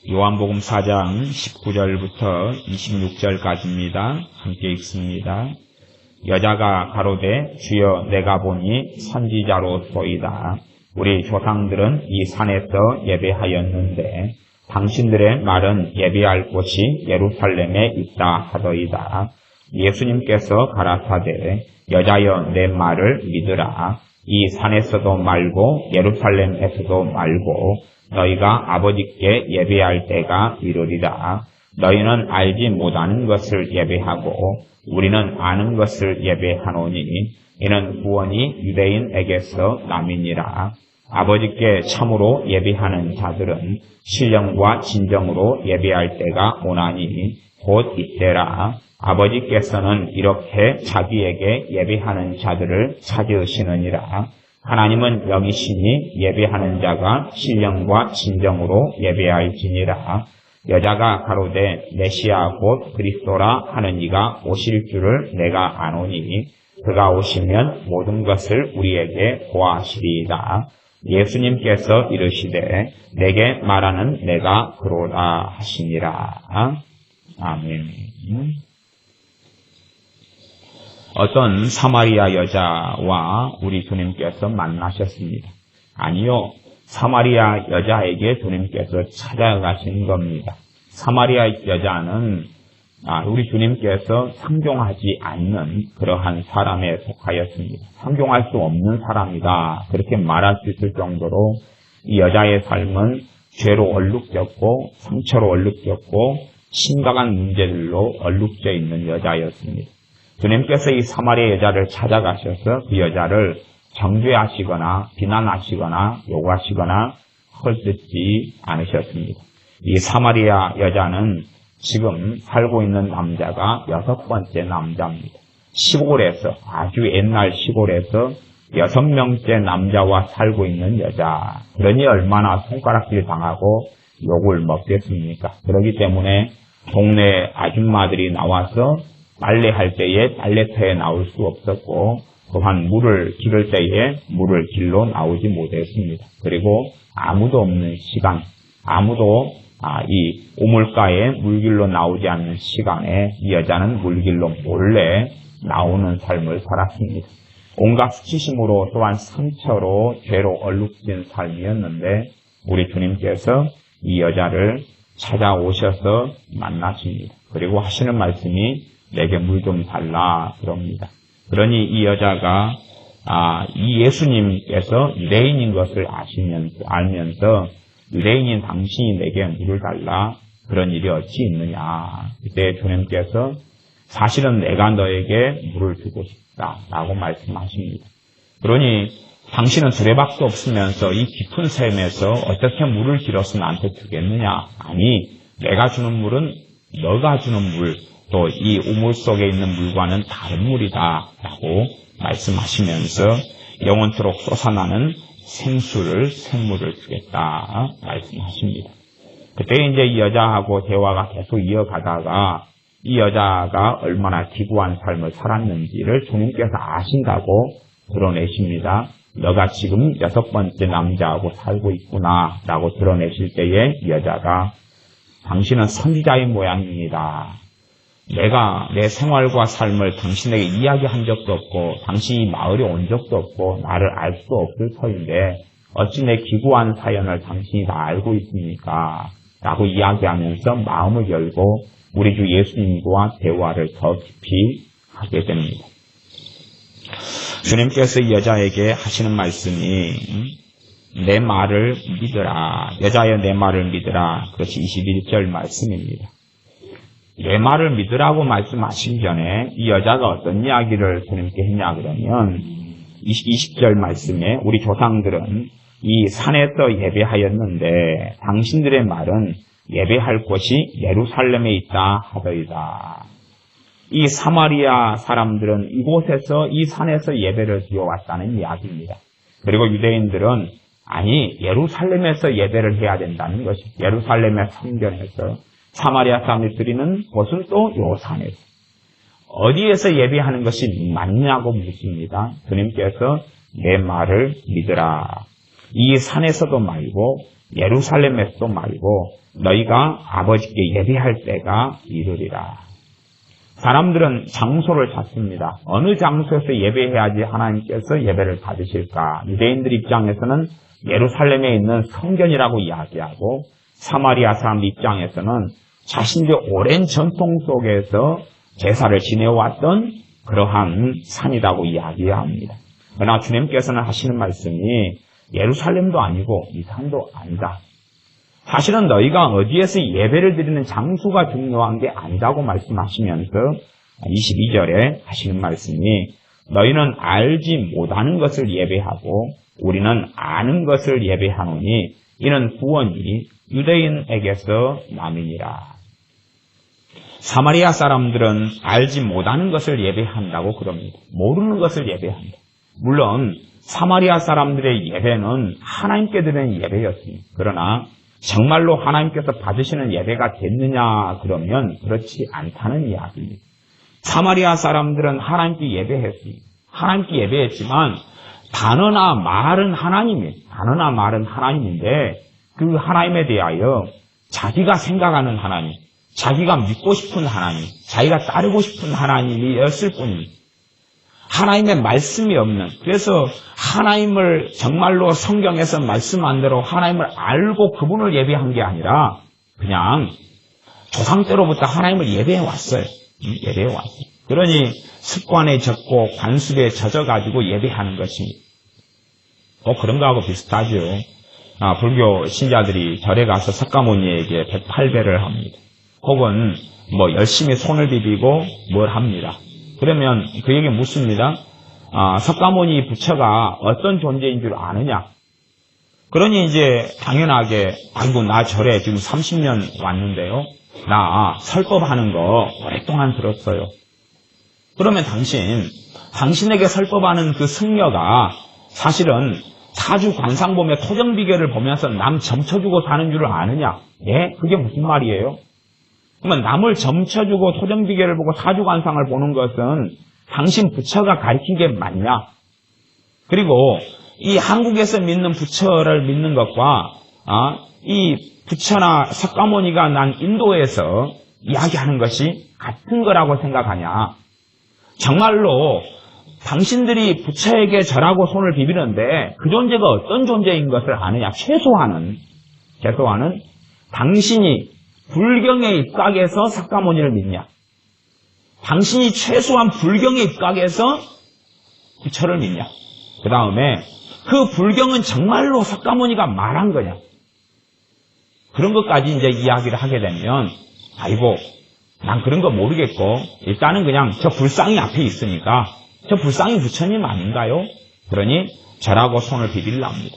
요한복음 4장 19절부터 26절까지입니다. 함께 읽습니다. 여자가 가로되 주여 내가 보니 선지자로소이다. 우리 조상들은 이 산에서 예배하였는데 당신들의 말은 예배할 곳이 예루살렘에 있다 하더이다. 예수님께서 가라사대 여자여 내 말을 믿으라. 이 산에서도 말고 예루살렘에서도 말고 너희가 아버지께 예배할 때가 이르리라. 너희는 알지 못하는 것을 예배하고 우리는 아는 것을 예배하노니 이는 구원이 유대인에게서 남이니라. 아버지께 참으로 예배하는 자들은 신령과 진정으로 예배할 때가 오나니 곧 이때라. 아버지께서는 이렇게 자기에게 예배하는 자들을 찾으시느니라. 하나님은 여기시니 예배하는 자가 신령과 진정으로 예배할지니라. 여자가 가로되 메시아 곧 그리스도라 하는 이가 오실 줄을 내가 아노니 그가 오시면 모든 것을 우리에게 보아하시리이다. 예수님께서 이르시되 내게 말하는 내가 그로라 하시니라. 아멘. 어떤 사마리아 여자와 우리 주님께서 만나셨습니다. 아니요, 사마리아 여자에게 주님께서 찾아가신 겁니다. 사마리아 여자는 우리 주님께서 상종하지 않는 그러한 사람에 속하였습니다. 상종할 수 없는 사람이다. 그렇게 말할 수 있을 정도로 이 여자의 삶은 죄로 얼룩졌고 상처로 얼룩졌고 심각한 문제들로 얼룩져 있는 여자였습니다. 주님께서 이 사마리아 여자를 찾아가셔서 그 여자를 정죄하시거나 비난하시거나 요구하시거나 헐뜯지 않으셨습니다. 이 사마리아 여자는 지금 살고 있는 남자가 6번째 남자입니다. 시골에서, 아주 옛날 시골에서 6명째 남자와 살고 있는 여자. 그러니 얼마나 손가락질 당하고 욕을 먹겠습니까? 그렇기 때문에 동네 아줌마들이 나와서 빨래할 때에 빨래터에 나올 수 없었고 또한 물을 기를 때에 물을 길로 나오지 못했습니다. 그리고 아무도 없는 시간, 아무도 이 우물가에 물길로 나오지 않는 시간에 이 여자는 물길로 몰래 나오는 삶을 살았습니다. 온갖 수치심으로 또한 상처로 죄로 얼룩진 삶이었는데 우리 주님께서 이 여자를 찾아오셔서 만나십니다. 그리고 하시는 말씀이 내게 물 좀 달라 그럽니다. 그러니 이 여자가 이 예수님께서 유대인인 것을 알면서 유대인인 당신이 내게 물을 달라 그런 일이 어찌 있느냐. 그때 주님께서 사실은 내가 너에게 물을 주고 싶다라고 말씀하십니다. 그러니 당신은 두레박도 없으면서 이 깊은 샘에서 어떻게 물을 길어서 나한테 주겠느냐. 아니, 내가 주는 물은 너가 주는 물, 또 이 우물 속에 있는 물과는 다른 물이다 라고 말씀하시면서 영원토록 솟아나는 생물을 주겠다 말씀하십니다. 그때 이제 이 여자하고 대화가 계속 이어가다가 이 여자가 얼마나 기구한 삶을 살았는지를 주님께서 아신다고 드러내십니다. 너가 지금 6번째 남자하고 살고 있구나 라고 드러내실 때에 이 여자가 당신은 선지자의 모양입니다. 내가 내 생활과 삶을 당신에게 이야기한 적도 없고 당신이 마을에 온 적도 없고 나를 알 수도 없을 터인데 어찌 내 기구한 사연을 당신이 다 알고 있습니까? 라고 이야기하면서 마음을 열고 우리 주 예수님과 대화를 더 깊이 하게 됩니다. 주님께서 이 여자에게 하시는 말씀이 내 말을 믿으라. 여자여 내 말을 믿으라. 그것이 21절 말씀입니다. 내 말을 믿으라고 말씀하시기 전에 이 여자가 어떤 이야기를 주님께 했냐 그러면 20절 말씀에 우리 조상들은 이 산에서 예배하였는데 당신들의 말은 예배할 곳이 예루살렘에 있다 하더이다. 이 사마리아 사람들은 이곳에서 이 산에서 예배를 드려왔다는 이야기입니다. 그리고 유대인들은 아니 예루살렘에서 예배를 해야 된다는 것이 예루살렘의 성전에서 사마리아 사람들이 드리는 곳은 또 요 산에서 어디에서 예배하는 것이 맞냐고 묻습니다. 주님께서 내 말을 믿으라. 이 산에서도 말고 예루살렘에서도 말고 너희가 아버지께 예배할 때가 이르리라. 사람들은 장소를 찾습니다. 어느 장소에서 예배해야지 하나님께서 예배를 받으실까? 유대인들 입장에서는 예루살렘에 있는 성전이라고 이야기하고, 사마리아 사람들 입장에서는 자신들의 오랜 전통 속에서 제사를 지내왔던 그러한 산이라고 이야기합니다. 그러나 주님께서는 하시는 말씀이 예루살렘도 아니고 이 산도 아니다. 사실은 너희가 어디에서 예배를 드리는 장소가 중요한 게 아니라고 말씀하시면서 22절에 하시는 말씀이 너희는 알지 못하는 것을 예배하고 우리는 아는 것을 예배하노니 이는 구원이 유대인에게서 남이니라. 사마리아 사람들은 알지 못하는 것을 예배한다고 그럽니다. 모르는 것을 예배한다. 물론 사마리아 사람들의 예배는 하나님께 드리는 예배였습니다. 그러나 정말로 하나님께서 받으시는 예배가 됐느냐 그러면 그렇지 않다는 이야기입니다. 사마리아 사람들은 하나님께 예배했습니다. 하나님께 예배했지만 단어나 말은 하나님인데 그 하나님에 대하여 자기가 생각하는 하나님, 자기가 믿고 싶은 하나님, 자기가 따르고 싶은 하나님이었을 뿐입니다. 하나님의 말씀이 없는, 그래서 하나님을 정말로 성경에서 말씀한 대로 하나님을 알고 그분을 예배한 게 아니라 그냥 조상 때로부터 하나님을 예배해왔어요. 그러니 습관에 젖고 관습에 젖어가지고 예배하는 것입니다. 그런 거하고 비슷하죠. 불교 신자들이 절에 가서 석가모니에게 108배를 합니다. 혹은 열심히 손을 비비고 뭘 합니다. 그러면 그에게 묻습니다. 석가모니 부처가 어떤 존재인 줄 아느냐? 그러니 이제 당연하게 아이고 나 절에 지금 30년 왔는데요. 나 설법하는 거 오랫동안 들었어요. 그러면 당신에게 설법하는 그 승려가 사실은 사주 관상 보며 토정비결을 보면서 남 점쳐주고 사는 줄 아느냐? 예? 그게 무슨 말이에요? 그러면 남을 점쳐주고 토정비결을 보고 사주관상을 보는 것은 당신 부처가 가르친 게 맞냐? 그리고 이 한국에서 믿는 부처를 믿는 것과 이 부처나 석가모니가 난 인도에서 이야기하는 것이 같은 거라고 생각하냐? 정말로 당신들이 부처에게 절하고 손을 비비는데 그 존재가 어떤 존재인 것을 아느냐? 최소한은 당신이 불경에 입각해서 석가모니를 믿냐? 당신이 최소한 불경에 입각해서 부처를 믿냐? 그 다음에 그 불경은 정말로 석가모니가 말한 거냐? 그런 것까지 이제 이야기를 하게 되면 아이고 난 그런 거 모르겠고 일단은 그냥 저 불상이 앞에 있으니까 저 불상이 부처님 아닌가요? 그러니 절하고 손을 비빌랍니다.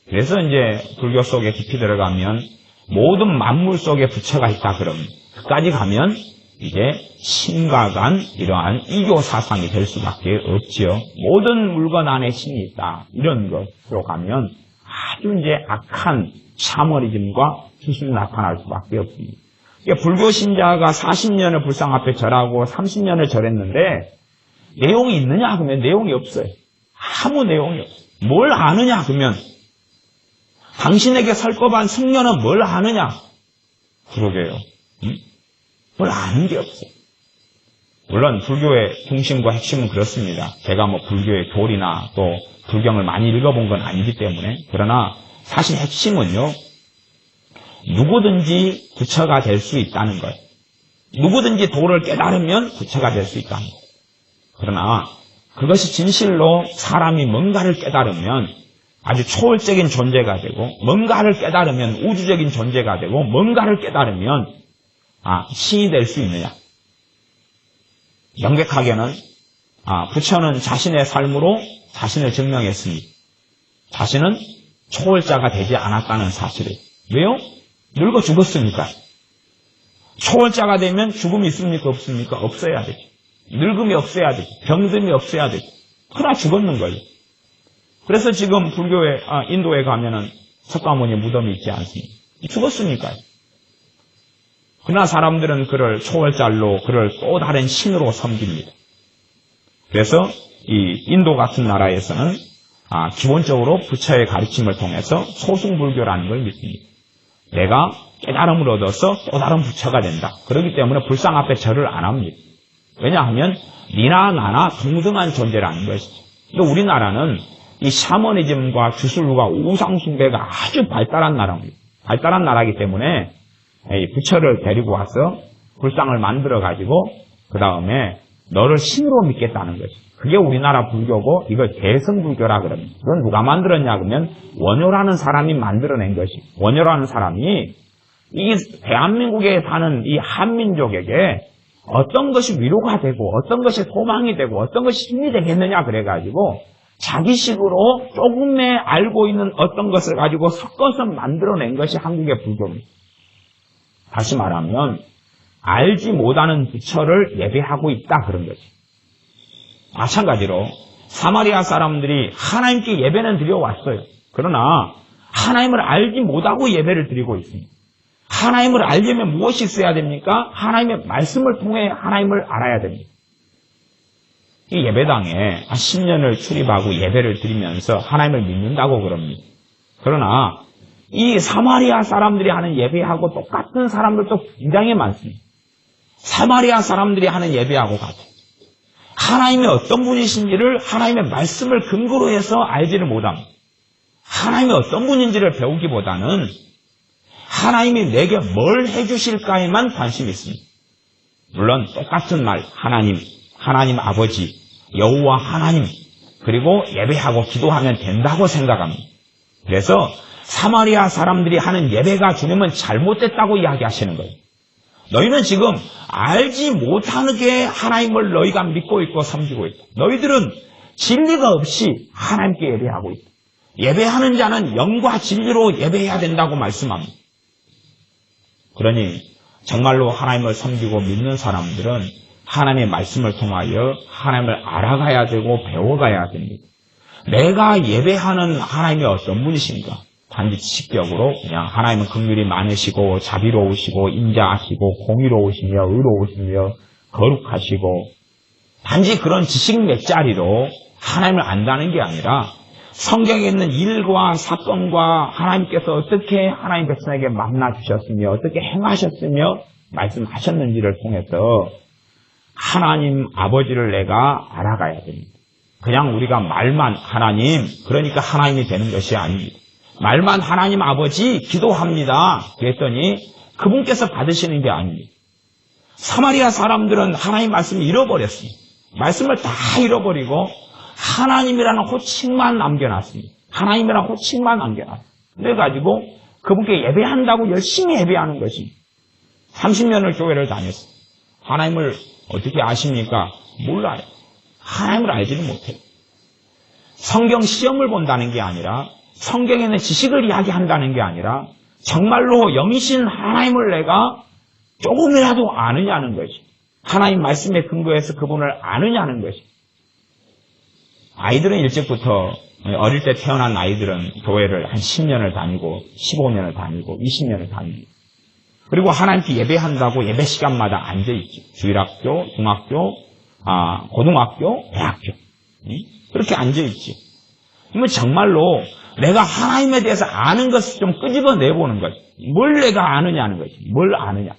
그래서 이제 불교 속에 깊이 들어가면 모든 만물 속에 부처가 있다 그럽니다. 그까지 가면 이제 신과 간 이러한 이교 사상이 될 수밖에 없지요. 모든 물건 안에 신이 있다. 이런 것으로 가면 아주 이제 악한 샤머니즘과 기술이 나타날 수밖에 없습니다. 그러니까 불교 신자가 40년을 불상 앞에 절하고 30년을 절했는데 내용이 있느냐 그러면 내용이 없어요. 아무 내용이 없어요. 뭘 아느냐 그러면 당신에게 설법한 승려는 뭘 아느냐? 그러게요. 뭘 아는 게 없어요. 물론 불교의 중심과 핵심은 그렇습니다. 제가 불교의 교리나 또 불경을 많이 읽어본 건 아니기 때문에. 그러나 사실 핵심은요. 누구든지 부처가 될 수 있다는 거예요. 누구든지 도를 깨달으면 부처가 될 수 있다는 거예요. 그러나 그것이 진실로 사람이 뭔가를 깨달으면 아주 초월적인 존재가 되고 뭔가를 깨달으면 우주적인 존재가 되고 뭔가를 깨달으면 신이 될 수 있느냐? 명백하게는 부처는 자신의 삶으로 자신을 증명했습니다. 자신은 초월자가 되지 않았다는 사실을. 왜요? 늙어 죽었으니까. 초월자가 되면 죽음이 있습니까? 없습니까? 없어야 되죠. 늙음이 없어야 되죠. 병듦이 없어야 되죠. 그러나 죽었는 거예요. 그래서 지금 불교에 인도에 가면은 석가모니 무덤이 있지 않습니까? 죽었으니까요. 그러나 사람들은 그를 초월자로 그를 또 다른 신으로 섬깁니다. 그래서 이 인도 같은 나라에서는 기본적으로 부처의 가르침을 통해서 소승불교라는 걸 믿습니다. 내가 깨달음을 얻어서 또 다른 부처가 된다. 그렇기 때문에 불상 앞에 절을 안 합니다. 왜냐하면 니나 나나 동등한 존재라는 것이죠. 근데 우리나라는 이 샤머니즘과 주술과 우상숭배가 아주 발달한 나라입니다. 발달한 나라이기 때문에 이 부처를 데리고 와서 불상을 만들어가지고 그 다음에 너를 신으로 믿겠다는 거죠. 그게 우리나라 불교고 이걸 대성불교라 그럽니다. 그건 누가 만들었냐 그러면 원효라는 사람이 만들어낸 것이. 원효라는 사람이 이 대한민국에 사는 이 한민족에게 어떤 것이 위로가 되고 어떤 것이 소망이 되고 어떤 것이 힘이 되겠느냐 그래가지고 자기식으로 조금의 알고 있는 어떤 것을 가지고 섞어서 만들어낸 것이 한국의 불교입니다. 다시 말하면 알지 못하는 부처를 예배하고 있다 그런 거죠. 마찬가지로 사마리아 사람들이 하나님께 예배는 드려왔어요. 그러나 하나님을 알지 못하고 예배를 드리고 있습니다. 하나님을 알려면 무엇이 있어야 됩니까? 하나님의 말씀을 통해 하나님을 알아야 됩니다. 이 예배당에 한 10년을 출입하고 예배를 드리면서 하나님을 믿는다고 그럽니다. 그러나 이 사마리아 사람들이 하는 예배하고 똑같은 사람들도 굉장히 많습니다. 사마리아 사람들이 하는 예배하고 같아요. 하나님이 어떤 분이신지를 하나님의 말씀을 근거로 해서 알지를 못합니다. 하나님이 어떤 분인지를 배우기보다는 하나님이 내게 뭘 해주실까에만 관심이 있습니다. 물론 똑같은 말 하나님 아버지, 여호와 하나님, 그리고 예배하고 기도하면 된다고 생각합니다. 그래서 사마리아 사람들이 하는 예배가 주님은 잘못됐다고 이야기하시는 거예요. 너희는 지금 알지 못하게 하나님을 너희가 믿고 있고 섬기고 있다. 너희들은 진리가 없이 하나님께 예배하고 있다. 예배하는 자는 영과 진리로 예배해야 된다고 말씀합니다. 그러니 정말로 하나님을 섬기고 믿는 사람들은 하나님의 말씀을 통하여 하나님을 알아가야 되고 배워가야 됩니다. 내가 예배하는 하나님이 어떤 분이신가? 단지 지식적으로 그냥 하나님은 긍휼이 많으시고 자비로우시고 인자하시고 공의로우시며 의로우시며 거룩하시고 단지 그런 지식 몇 자리로 하나님을 안다는 게 아니라 성경에 있는 일과 사건과 하나님께서 어떻게 하나님 백성에게 만나주셨으며 어떻게 행하셨으며 말씀하셨는지를 통해서 하나님 아버지를 내가 알아가야 됩니다. 그냥 우리가 말만 하나님, 그러니까 하나님이 되는 것이 아닙니다. 말만 하나님 아버지 기도합니다. 그랬더니 그분께서 받으시는 게 아닙니다. 사마리아 사람들은 하나님 말씀을 잃어버렸습니다. 말씀을 다 잃어버리고 하나님이라는 호칭만 남겨놨습니다. 하나님이라는 호칭만 남겨놨습니다. 그래가지고 그분께 예배한다고 열심히 예배하는 것입니다. 30년을 교회를 다녔어요. 하나님을 어떻게 아십니까? 몰라요. 하나님을 알지는 못해요. 성경 시험을 본다는 게 아니라 성경에 있는 지식을 이야기한다는 게 아니라 정말로 영이신 하나님을 내가 조금이라도 아느냐는 것이, 하나님 말씀에 근거해서 그분을 아느냐는 것이. 아이들은 일찍부터 어릴 때 태어난 아이들은 교회를 한 10년을 다니고 15년을 다니고 20년을 다닙니다. 그리고 하나님께 예배한다고 예배 시간마다 앉아있죠. 주일학교, 중학교, 고등학교, 대학교. 그렇게 앉아있죠. 그러면 정말로 내가 하나님에 대해서 아는 것을 좀 끄집어내보는 거지. 뭘 내가 아느냐는 거지. 뭘 아느냐.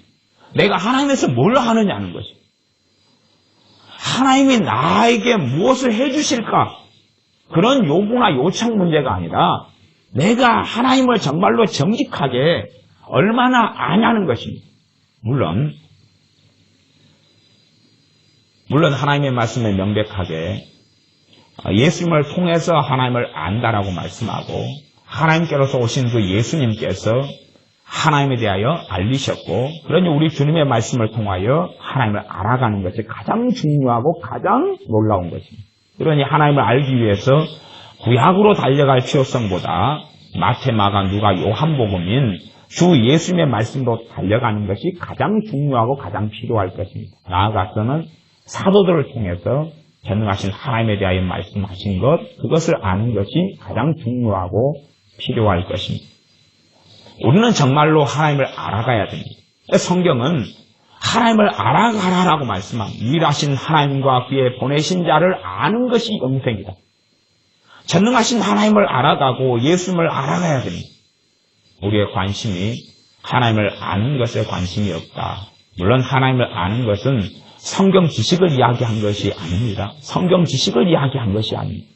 내가 하나님에서 뭘 아느냐는 거지. 하나님이 나에게 무엇을 해주실까? 그런 요구나 요청 문제가 아니라 내가 하나님을 정말로 정직하게 얼마나 아냐는 것입니다. 물론 하나님의 말씀에 명백하게 예수님을 통해서 하나님을 안다라고 말씀하고 하나님께로서 오신 그 예수님께서 하나님에 대하여 알리셨고 그러니 우리 주님의 말씀을 통하여 하나님을 알아가는 것이 가장 중요하고 가장 놀라운 것입니다. 그러니 하나님을 알기 위해서 구약으로 달려갈 필요성보다 마태, 마가, 누가, 요한복음인 주 예수님의 말씀으로 달려가는 것이 가장 중요하고 가장 필요할 것입니다. 나아가서는 사도들을 통해서 전능하신 하나님에 대하여 말씀하신 것, 그것을 아는 것이 가장 중요하고 필요할 것입니다. 우리는 정말로 하나님을 알아가야 됩니다. 성경은 하나님을 알아가라라고 말씀합니다. 유일하신 하나님과 그의 보내신 자를 아는 것이 영생이다. 전능하신 하나님을 알아가고 예수님을 알아가야 됩니다. 우리의 관심이 하나님을 아는 것에 관심이 없다. 물론 하나님을 아는 것은 성경 지식을 이야기한 것이 아닙니다. 성경 지식을 이야기한 것이 아닙니다.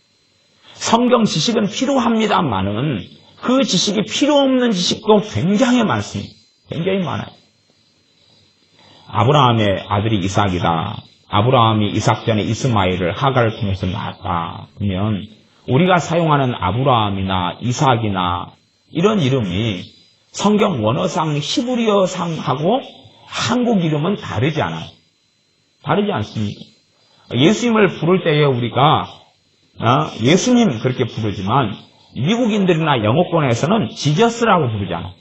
성경 지식은 필요합니다만은 그 지식이 필요 없는 지식도 굉장히 많습니다. 굉장히 많아요. 아브라함의 아들이 이삭이다. 아브라함이 이삭 전에 이스마엘을 하갈을 통해서 낳았다. 그러면 우리가 사용하는 아브라함이나 이삭이나 이런 이름이 성경 원어상 히브리어상하고 한국 이름은 다르지 않아요. 다르지 않습니다. 예수님을 부를 때에 우리가 예수님 그렇게 부르지만 미국인들이나 영어권에서는 지저스라고 부르잖아요.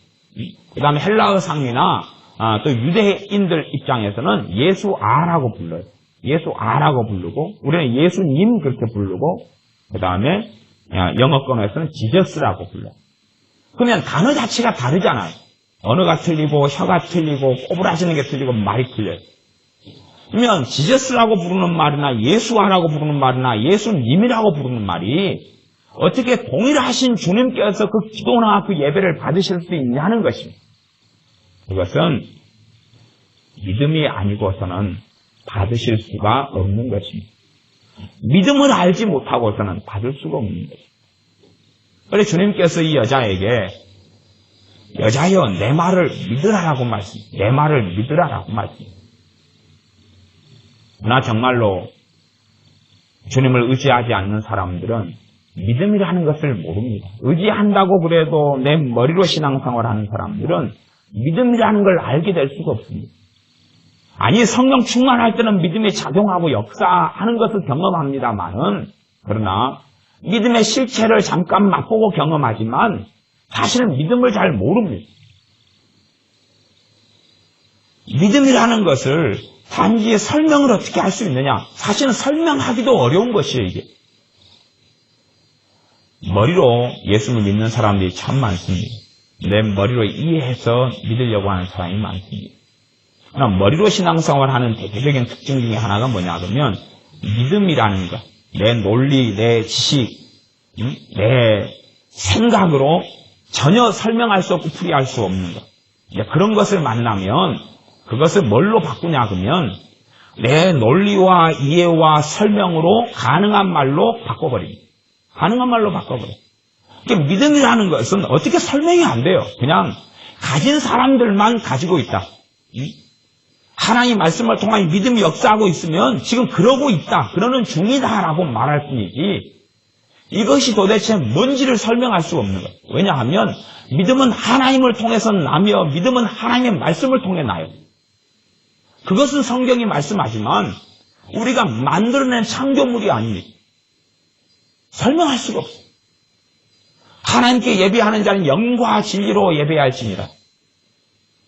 그 다음에 헬라어상이나 또 유대인들 입장에서는 예수아라고 불러요. 예수아라고 부르고 우리는 예수님 그렇게 부르고 그 다음에 영어권에서는 지저스라고 불러요. 그러면 단어 자체가 다르잖아요. 언어가 틀리고 혀가 틀리고 꼬부라지는 게 틀리고 말이 틀려요. 그러면 지저스라고 부르는 말이나 예수아라고 부르는 말이나 예수님이라고 부르는 말이 어떻게 동일하신 주님께서 그 기도나 그 예배를 받으실 수 있냐는 것입니다. 그것은 믿음이 아니고서는 받으실 수가 없는 것입니다. 믿음을 알지 못하고서는 받을 수가 없는 것입니다. 그래서 주님께서 이 여자에게 여자여 내 말을 믿으라라고 말씀합니다. 내 말을 믿으라라고 말씀합니다. 나 정말로 주님을 의지하지 않는 사람들은 믿음이라는 것을 모릅니다. 의지한다고 그래도 내 머리로 신앙생활하는 사람들은 믿음이라는 걸 알게 될 수가 없습니다. 아니 성령 충만할 때는 믿음이 작용하고 역사하는 것을 경험합니다만은 그러나 믿음의 실체를 잠깐 맛보고 경험하지만 사실은 믿음을 잘 모릅니다. 믿음이라는 것을 단지 설명을 어떻게 할 수 있느냐? 사실은 설명하기도 어려운 것이에요, 이게. 머리로 예수를 믿는 사람들이 참 많습니다. 내 머리로 이해해서 믿으려고 하는 사람이 많습니다. 그럼 머리로 신앙생활하는 대표적인 특징 중에 하나가 뭐냐 그러면 믿음이라는 것, 내 논리, 내 지식, 내 생각으로 전혀 설명할 수 없고 풀이할 수 없는 것. 그런 것을 만나면 그것을 뭘로 바꾸냐 그러면 내 논리와 이해와 설명으로 가능한 말로 바꿔버립니다. 가능한 말로 바꿔버려요. 그러니까 믿음이라는 것은 어떻게 설명이 안 돼요. 그냥 가진 사람들만 가지고 있다. 하나님 말씀을 통해 믿음이 역사하고 있으면 지금 그러고 있다. 그러는 중이다라고 말할 뿐이지 이것이 도대체 뭔지를 설명할 수가 없는 거예요. 왜냐하면 믿음은 하나님을 통해서 나며 믿음은 하나님의 말씀을 통해 나요. 그것은 성경이 말씀하지만 우리가 만들어낸 창조물이 아닙니다. 설명할 수가 없어요. 하나님께 예배하는 자는 영과 진리로 예배할지니라.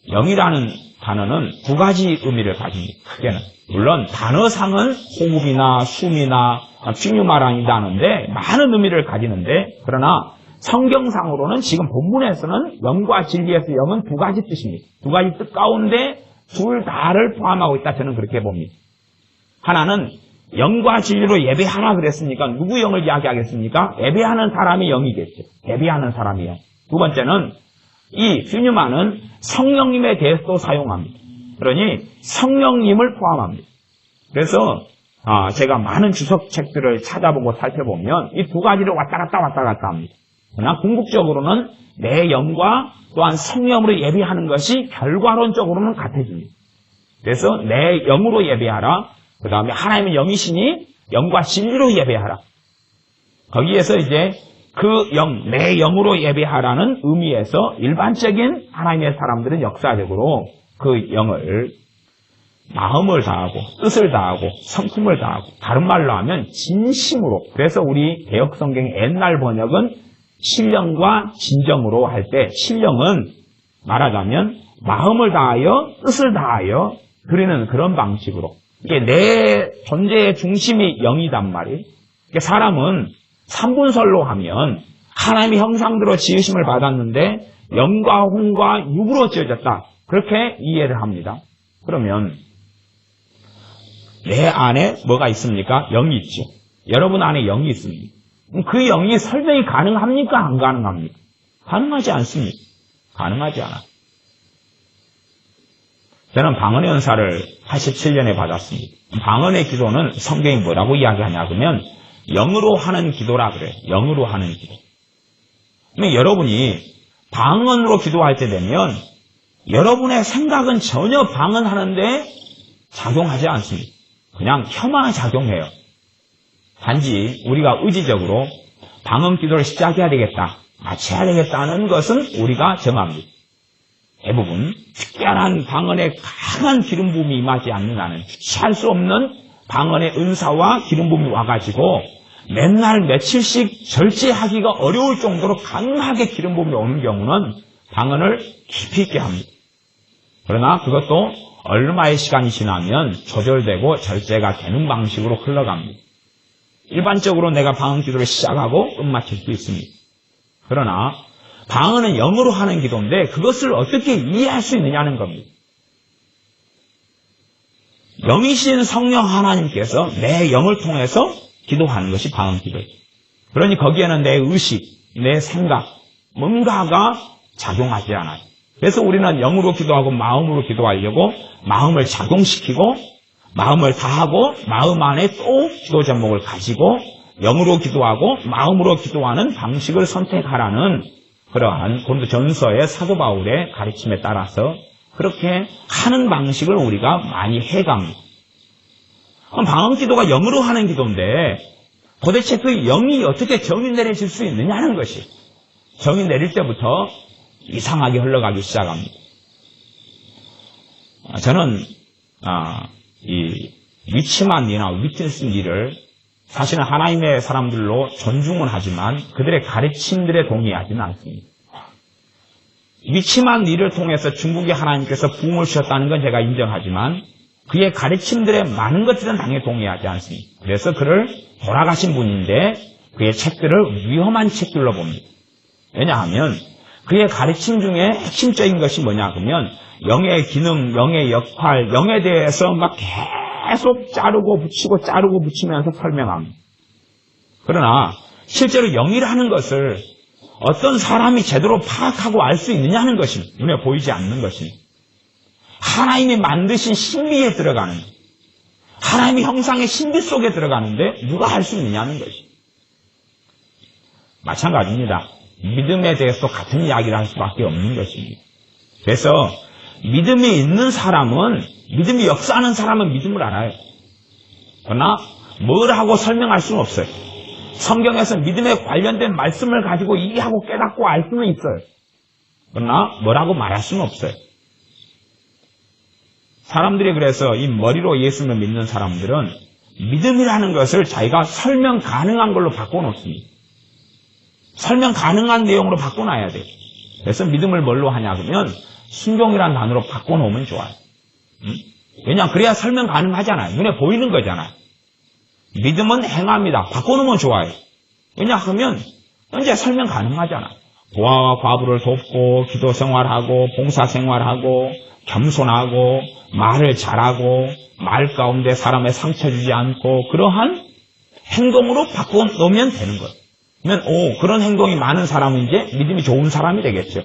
영이라는 단어는 두 가지 의미를 가집니다. 크게는. 물론 단어상은 호흡이나 숨이나 피뉴마랑이라는데 많은 의미를 가지는데 그러나 성경상으로는 지금 본문에서는 영과 진리에서 영은 두 가지 뜻입니다. 두 가지 뜻 가운데 둘 다를 포함하고 있다. 저는 그렇게 봅니다. 하나는 영과 진리로 예배하라 그랬으니까 누구 영을 이야기하겠습니까? 예배하는 사람이 영이겠죠. 예배하는 사람이 영. 두 번째는 이 피뉴마는 성령님에 대해서도 사용합니다. 그러니 성령님을 포함합니다. 그래서 제가 많은 주석책들을 찾아보고 살펴보면 이 두 가지를 왔다 갔다 합니다. 그러나 궁극적으로는 내 영과 또한 성령으로 예배하는 것이 결과론적으로는 같아집니다. 그래서 내 영으로 예배하라. 그 다음에 하나님은 영이시니 영과 진리로 예배하라. 거기에서 이제 그 영, 내 영으로 예배하라는 의미에서 일반적인 하나님의 사람들은 역사적으로 그 영을 마음을 다하고 뜻을 다하고 성품을 다하고 다른 말로 하면 진심으로 그래서 우리 개역성경의 옛날 번역은 신령과 진정으로 할 때 신령은 말하자면 마음을 다하여 뜻을 다하여 드리는 그런 방식으로 이게 내 존재의 중심이 영이단 말이에요. 사람은 삼분설로 하면 하나님의 형상대로 지으심을 받았는데 영과 혼과 육으로 지어졌다. 그렇게 이해를 합니다. 그러면 내 안에 뭐가 있습니까? 영이 있죠. 여러분 안에 영이 있습니다. 그 영이 설명이 가능합니까? 안 가능합니까? 가능하지 않습니다. 가능하지 않아요. 저는 방언의 은사를 87년에 받았습니다. 방언의 기도는 성경이 뭐라고 이야기하냐 그러면 영으로 하는 기도라 그래요. 영으로 하는 기도. 그러면 여러분이 방언으로 기도할 때 되면 여러분의 생각은 전혀 방언하는데 작용하지 않습니다. 그냥 혀만 작용해요. 단지 우리가 의지적으로 방언 기도를 시작해야 되겠다, 마쳐야 되겠다는 것은 우리가 정합니다. 대부분 특별한 방언에 강한 기름 부음이 임하지 않는 한은 취할 수 없는 방언의 은사와 기름 부음이 와가지고 맨날 며칠씩 절제하기가 어려울 정도로 강하게 기름 부음이 오는 경우는 방언을 깊이 있게 합니다. 그러나 그것도 얼마의 시간이 지나면 조절되고 절제가 되는 방식으로 흘러갑니다. 일반적으로 내가 방언 기도를 시작하고 끝마칠 수 있습니다. 그러나 방언은 영으로 하는 기도인데 그것을 어떻게 이해할 수 있느냐는 겁니다. 영이신 성령 하나님께서 내 영을 통해서 기도하는 것이 방언 기도예요. 그러니 거기에는 내 의식, 내 생각, 뭔가가 작용하지 않아요. 그래서 우리는 영으로 기도하고 마음으로 기도하려고 마음을 작용시키고 마음을 다하고 마음 안에 또 기도 제목을 가지고 영으로 기도하고 마음으로 기도하는 방식을 선택하라는 그러한 고린도전서의 사도 바울의 가르침에 따라서 그렇게 하는 방식을 우리가 많이 해갑니다. 그럼 방언 기도가 영으로 하는 기도인데 도대체 그 영이 어떻게 정이 내려질 수 있느냐는 것이 정이 내릴 때부터 이상하게 흘러가기 시작합니다. 저는 이 위치만 리나 위트니스 리를 사실은 하나님의 사람들로 존중은 하지만 그들의 가르침들에 동의하지는 않습니다. 위치만 리를 통해서 중국의 하나님께서 부흥을 주셨다는 건 제가 인정하지만 그의 가르침들의 많은 것들은 당연히 동의하지 않습니다. 그래서 그를 돌아가신 분인데 그의 책들을 위험한 책들로 봅니다. 왜냐하면 그의 가르침 중에 핵심적인 것이 뭐냐 그러면 영의 기능, 영의 역할, 영에 대해서 막 계속 자르고 붙이면서 설명합니다. 그러나 실제로 영이라는 것을 어떤 사람이 제대로 파악하고 알 수 있느냐는 것입니다. 눈에 보이지 않는 것입니다. 하나님이 만드신 신비에 들어가는, 하나님의 형상의 신비 속에 들어가는데 누가 할 수 있느냐는 것입니다. 마찬가지입니다. 믿음에 대해서 같은 이야기를 할 수밖에 없는 것입니다. 그래서 믿음이 있는 사람은, 믿음이 역사하는 사람은 믿음을 알아요. 그러나 뭘 하고 설명할 수는 없어요. 성경에서 믿음에 관련된 말씀을 가지고 이해하고 깨닫고 알 수는 있어요. 그러나 뭐라고 말할 수는 없어요. 사람들이 그래서 이 머리로 예수를 믿는 사람들은 믿음이라는 것을 자기가 설명 가능한 걸로 바꿔놓습니다. 설명 가능한 내용으로 바꿔놔야 돼요. 그래서 믿음을 뭘로 하냐 그러면 순종이라는 단어로 바꿔놓으면 좋아요. 왜냐하면 그래야 설명 가능하잖아요. 눈에 보이는 거잖아요. 믿음은 행합니다. 바꿔놓으면 좋아요. 왜냐하면 현재 설명 가능하잖아요. 고아와 과부를 돕고 기도 생활하고 봉사 생활하고 겸손하고 말을 잘하고 말 가운데 사람의 상처 주지 않고 그러한 행동으로 바꿔놓으면 되는 거예요. 그러면 그런 행동이 많은 사람은 이제 믿음이 좋은 사람이 되겠죠.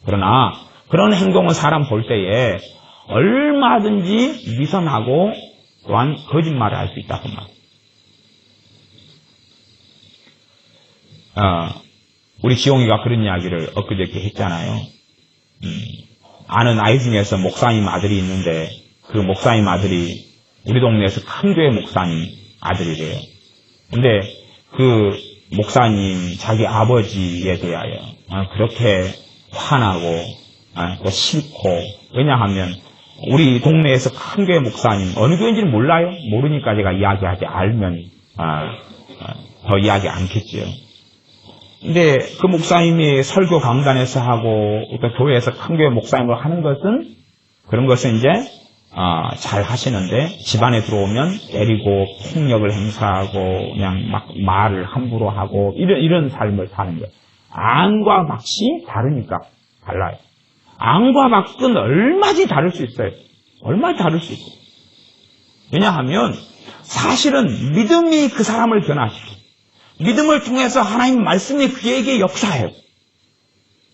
그러나 그런 행동은 사람 볼 때에 얼마든지 위선하고 또한 거짓말을 할 수 있다고 말합니다. 우리 지용이가 그런 이야기를 엊그저께 했잖아요. 아는 아이 중에서 목사님 아들이 있는데 그 목사님 아들이 우리 동네에서 큰 교회 목사님 아들이래요. 근데 그 목사님 자기 아버지에 대하여 그렇게 화나고 또 싫고, 왜냐하면 우리 동네에서 큰 교회 목사님 어느 교회인지는 몰라요. 모르니까 제가 이야기하지, 알면 더 이야기 않겠지요. 근데 그 목사님이 설교 강단에서 하고 또 교회에서 큰 교회 목사님을 하는 것은 그런 것은 이제 잘 하시는데 집안에 들어오면 때리고 폭력을 행사하고 그냥 막 말을 함부로 하고 이런 삶을 사는 거예요. 앙과 막이 다르니까 달라요. 앙과 막은 얼마든지 다를 수 있어요. 얼마든지 다를 수 있어요. 왜냐하면 사실은 믿음이 그 사람을 변화시켜요. 믿음을 통해서 하나님 말씀이 그에게 역사해요.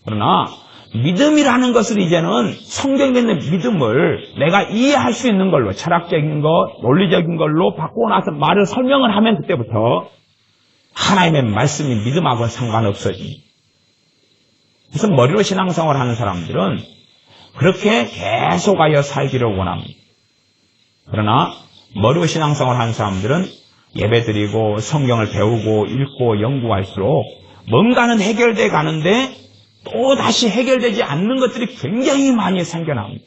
그러나 믿음이라는 것을 이제는 성경에 있는 믿음을 내가 이해할 수 있는 걸로, 철학적인 것, 논리적인 걸로 바꾸고 나서 말을 설명을 하면 그때부터 하나님의 말씀이 믿음하고는 상관없어집니다. 그래서 머리로 신앙생활을 하는 사람들은 그렇게 계속하여 살기를 원합니다. 그러나 머리로 신앙생활을 하는 사람들은 예배드리고 성경을 배우고 읽고 연구할수록 뭔가는 해결돼 가는데 또 다시 해결되지 않는 것들이 굉장히 많이 생겨납니다.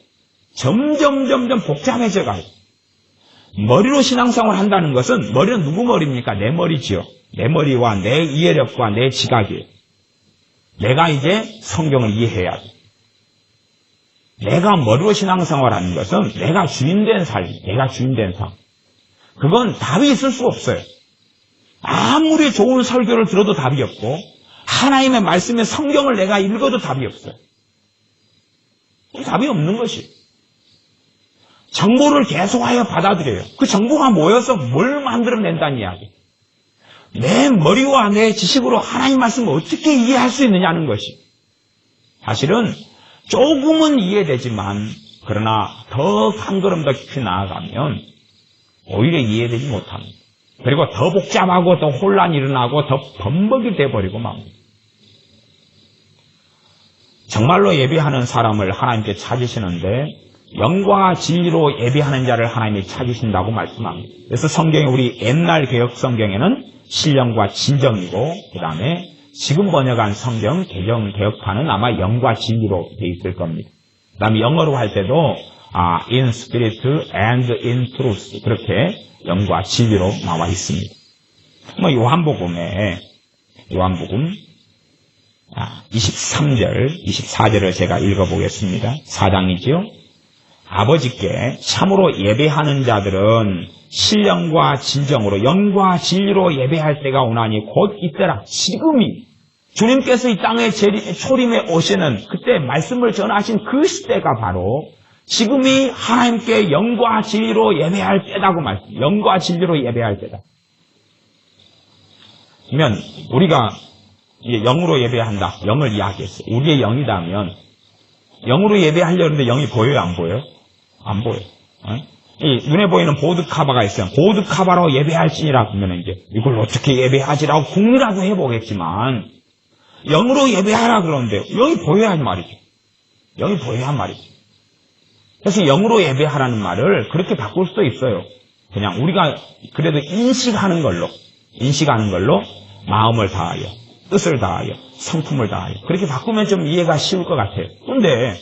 점점 복잡해져 가요. 머리로 신앙생활을 한다는 것은 머리는 누구 머리입니까? 내 머리지요. 내 머리와 내 이해력과 내 지각이에요. 내가 이제 성경을 이해해야 돼. 내가 머리로 신앙생활을 하는 것은 내가 주인된 삶, 내가 주인된 삶. 그건 답이 있을 수 없어요. 아무리 좋은 설교를 들어도 답이 없고 하나님의 말씀의 성경을 내가 읽어도 답이 없어요. 답이 없는 것이. 정보를 계속하여 받아들여요. 그 정보가 모여서 뭘 만들어낸다는 이야기. 내 머리와 내 지식으로 하나님 말씀을 어떻게 이해할 수 있느냐는 것이. 사실은 조금은 이해되지만 그러나 더 한 걸음 더 깊이 나아가면 오히려 이해되지 못합니다. 그리고 더 복잡하고 더 혼란이 일어나고 더 범벅이 돼버리고 맙니다. 정말로 예배하는 사람을 하나님께 찾으시는데 영과 진리로 예배하는 자를 하나님이 찾으신다고 말씀합니다. 그래서 성경에 우리 옛날 개혁 성경에는 신령과 진정이고 그 다음에 지금 번역한 성경 개혁판은 아마 영과 진리로 되어 있을 겁니다. 그 다음에 영어로 할 때도 in spirit and in truth 그렇게 영과 진리로 나와 있습니다. 요한복음 23절, 24절을 제가 읽어보겠습니다. 4장이지요. 아버지께 참으로 예배하는 자들은 신령과 진정으로 영과 진리로 예배할 때가 오나니 곧 이때라. 지금이 주님께서 이 땅에 초림에 오시는 그때 말씀을 전하신 그 시대가 바로 지금이 하나님께 영과 진리로 예배할 때다고 말씀. 영과 진리로 예배할 때다. 그러면 우리가 영으로 예배한다. 영을 이야기했어요. 우리의 영이다면 영으로 예배하려고 하는데 영이 보여요? 안 보여요? 안 보여요. 이 눈에 보이는 보드카바가 있어요. 보드카바로 예배할지니라 그러면 이제 이걸 어떻게 예배하지라고 궁리라도 해보겠지만 영으로 예배하라 그러는데 영이 보여야 할 말이죠. 영이 보여야 할 말이죠. 그래서 영으로 예배하라는 말을 그렇게 바꿀 수도 있어요. 그냥 우리가 그래도 인식하는 걸로 마음을 다하여 뜻을 다하여 성품을 다하여 그렇게 바꾸면 좀 이해가 쉬울 것 같아요. 그런데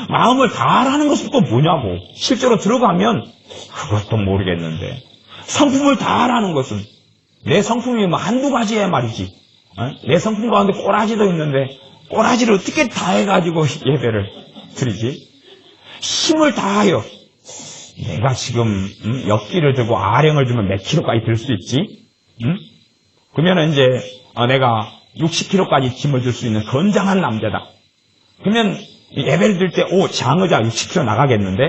마음을 다하라는 것은 또 뭐냐고 실제로 들어가면 그것도 모르겠는데 성품을 다하라는 것은 내 성품이 뭐 한두 가지야 말이지. 내 성품 가운데 꼬라지도 있는데 꼬라지를 어떻게 다해가지고 예배를 드리지? 힘을 다하여 내가 지금 역기를 들고 아령을 들면 몇 킬로까지 들 수 있지? 그러면 이제 내가 60kg까지 짐을 들 수 있는 건장한 남자다. 그러면 예배를 들 때 장의자 60kg 나가겠는데?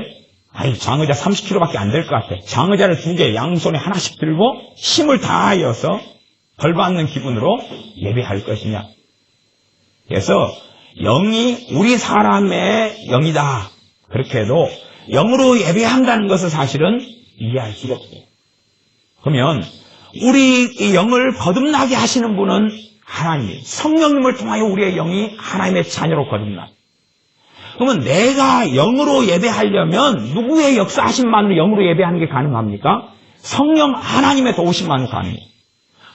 아니 장의자 30kg밖에 안 될 것 같아. 장의자를 2개 양손에 하나씩 들고 힘을 다하여서 벌받는 기분으로 예배할 것이냐. 그래서 영이 우리 사람의 영이다. 그렇게 해도 영으로 예배한다는 것을 사실은 이해할 수가 없어요. 그러면 우리 이 영을 거듭나게 하시는 분은 하나님, 성령님을 통하여 우리의 영이 하나님의 자녀로 거듭나. 그러면 내가 영으로 예배하려면 누구의 역사하심만으로 영으로 예배하는 게 가능합니까? 성령 하나님의 도우심만으로 가능해요.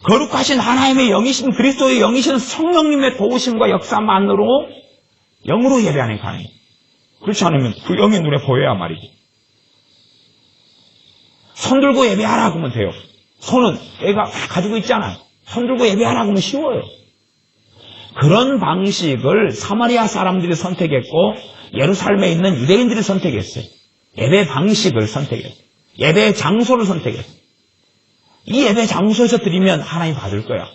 거룩하신 하나님의 영이신 그리스도의 영이신 성령님의 도우심과 역사만으로 영으로 예배하는 게 가능해요. 그렇지 않으면 그 영이 눈에 보여야 말이지. 손 들고 예배하라 그러면 돼요. 손은 애가 가지고 있잖아요. 손 들고 예배하라 그러면 쉬워요. 그런 방식을 사마리아 사람들이 선택했고 예루살렘에 있는 유대인들이 선택했어요. 예배 방식을 선택했어요. 예배 장소를 선택했어요. 이 예배 장소에서 드리면 하나님 받을 거야.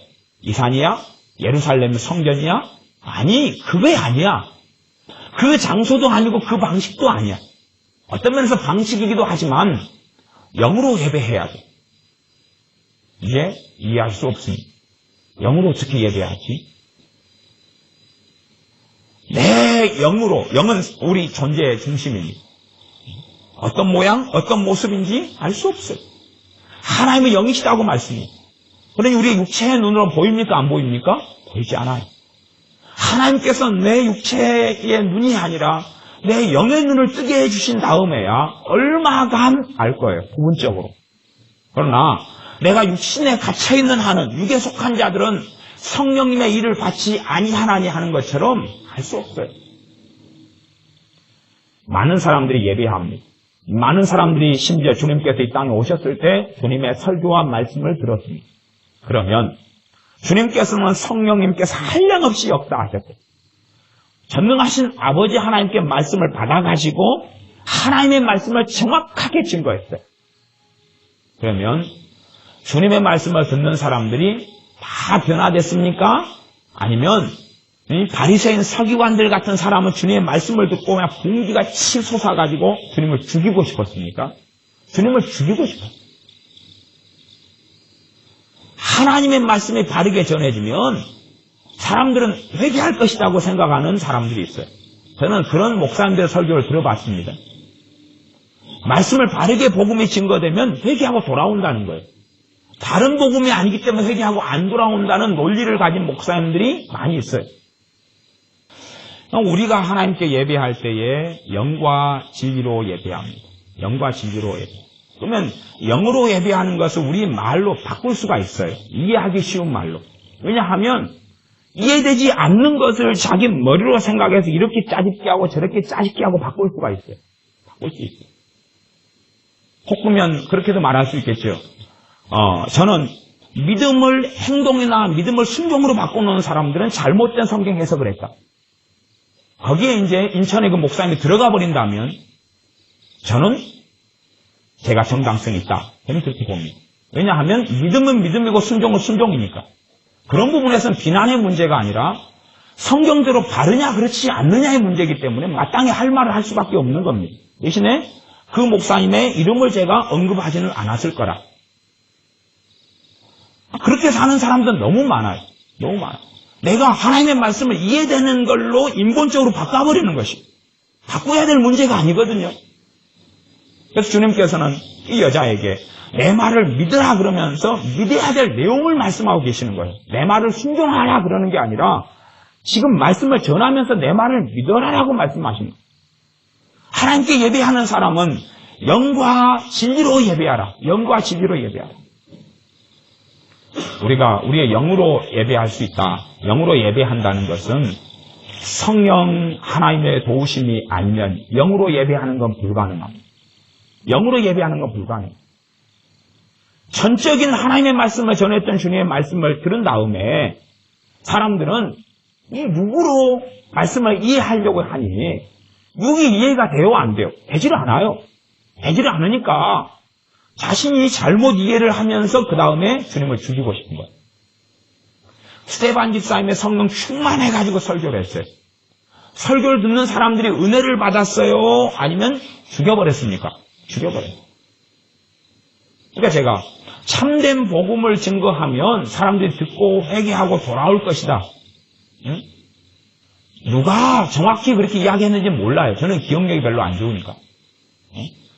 이 산이야? 예루살렘 성전이야? 아니, 그게 아니야. 그 장소도 아니고 그 방식도 아니야. 어떤 면에서 방식이기도 하지만 영으로 예배해야 돼. 이제 이해할 수 없습니다. 영으로 어떻게 예배하지? 내 내 영으로, 영은 우리 존재의 중심입니다. 어떤 모양, 어떤 모습인지 알 수 없어요. 하나님의 영이시다고 말씀입니다. 그러니 우리의 육체의 눈으로 보입니까? 안 보입니까? 보이지 않아요. 하나님께서 내 육체의 눈이 아니라 내 영의 눈을 뜨게 해주신 다음에야 얼마간 알 거예요. 부분적으로. 그러나 내가 육신에 갇혀있는 한은, 육에 속한 자들은 성령님의 일을 받지 아니하나니 하는 것처럼 알 수 없어요. 많은 사람들이 예배합니다. 많은 사람들이 심지어 주님께서 이 땅에 오셨을 때 주님의 설교와 말씀을 들었습니다. 그러면 주님께서는 성령님께서 한량없이 역사하셨고 전능하신 아버지 하나님께 말씀을 받아가지고 하나님의 말씀을 정확하게 증거했어요. 그러면 주님의 말씀을 듣는 사람들이 다 변화됐습니까? 아니면 이 바리새인 서기관들 같은 사람은 주님의 말씀을 듣고 그냥 분기가 치솟아가지고 주님을 죽이고 싶었습니까? 주님을 죽이고 싶었어요. 하나님의 말씀이 바르게 전해지면 사람들은 회개할 것이라고 생각하는 사람들이 있어요. 저는 그런 목사님들의 설교를 들어봤습니다. 말씀을 바르게 복음이 증거되면 회개하고 돌아온다는 거예요. 다른 복음이 아니기 때문에 회개하고 안 돌아온다는 논리를 가진 목사님들이 많이 있어요. 우리가 하나님께 예배할 때에 영과 진리로 예배합니다. 영과 진리로 예배. 그러면 영으로 예배하는 것을 우리 말로 바꿀 수가 있어요. 이해하기 쉬운 말로. 왜냐하면 이해되지 않는 것을 자기 머리로 생각해서 이렇게 짜집게 하고 저렇게 짜집게 하고 바꿀 수가 있어요. 바꿀 수 있어요. 혹으면 그렇게도 말할 수 있겠죠. 저는 믿음을 행동이나 믿음을 순종으로 바꿔놓은 사람들은 잘못된 성경 해석을 했다. 거기에 이제 인천의 그 목사님이 들어가 버린다면 저는 제가 정당성이 있다. 저는 그렇게 봅니다. 왜냐하면 믿음은 믿음이고 순종은 순종이니까. 그런 부분에서는 비난의 문제가 아니라 성경대로 바르냐 그렇지 않느냐의 문제이기 때문에 마땅히 할 말을 할 수밖에 없는 겁니다. 대신에 그 목사님의 이름을 제가 언급하지는 않았을 거라. 그렇게 사는 사람들은 너무 많아요. 너무 많아요. 내가 하나님의 말씀을 이해되는 걸로 인본적으로 바꿔버리는 것이 바꿔야 될 문제가 아니거든요. 그래서 주님께서는 이 여자에게 내 말을 믿으라 그러면서 믿어야 될 내용을 말씀하고 계시는 거예요. 내 말을 순종하라 그러는 게 아니라 지금 말씀을 전하면서 내 말을 믿어라라고 말씀하신 거예요. 하나님께 예배하는 사람은 영과 진리로 예배하라. 영과 진리로 예배하라. 우리가 우리의 영으로 예배할 수 있다. 영으로 예배한다는 것은 성령 하나님의 도우심이 아니면 영으로 예배하는 건 불가능합니다. 영으로 예배하는 건 불가능해요. 전적인 하나님의 말씀을 전했던 주님의 말씀을 들은 다음에 사람들은 이 육으로 말씀을 이해하려고 하니 육이 이해가 돼요? 안 돼요? 되지를 않아요. 되지를 않으니까 자신이 잘못 이해를 하면서 그 다음에 주님을 죽이고 싶은 거예요. 스데반 집사님의 성령 충만해가지고 설교를 했어요. 설교를 듣는 사람들이 은혜를 받았어요? 아니면 죽여버렸습니까? 죽여버려요. 그러니까 제가 참된 복음을 증거하면 사람들이 듣고 회개하고 돌아올 것이다. 응? 누가 정확히 그렇게 이야기했는지 몰라요. 저는 기억력이 별로 안 좋으니까.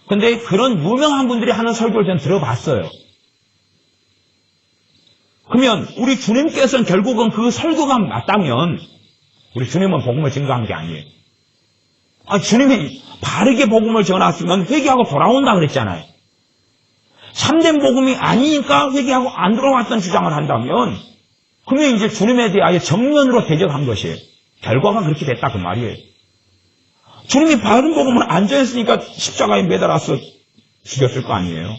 근데 그런 유명한 분들이 하는 설교를 저는 들어봤어요. 그러면 우리 주님께서는 결국은 그 설교가 맞다면 우리 주님은 복음을 증거한 게 아니에요. 주님이 바르게 복음을 전했으면 회개하고 돌아온다 그랬잖아요. 참된 복음이 아니니까 회개하고 안 돌아왔던 주장을 한다면 그러면 이제 주님에 대하여 정면으로 대적한 것이에요. 결과가 그렇게 됐다 그 말이에요. 주님이 바른 복음을 안 전했으니까 십자가에 매달아서 죽였을 거 아니에요.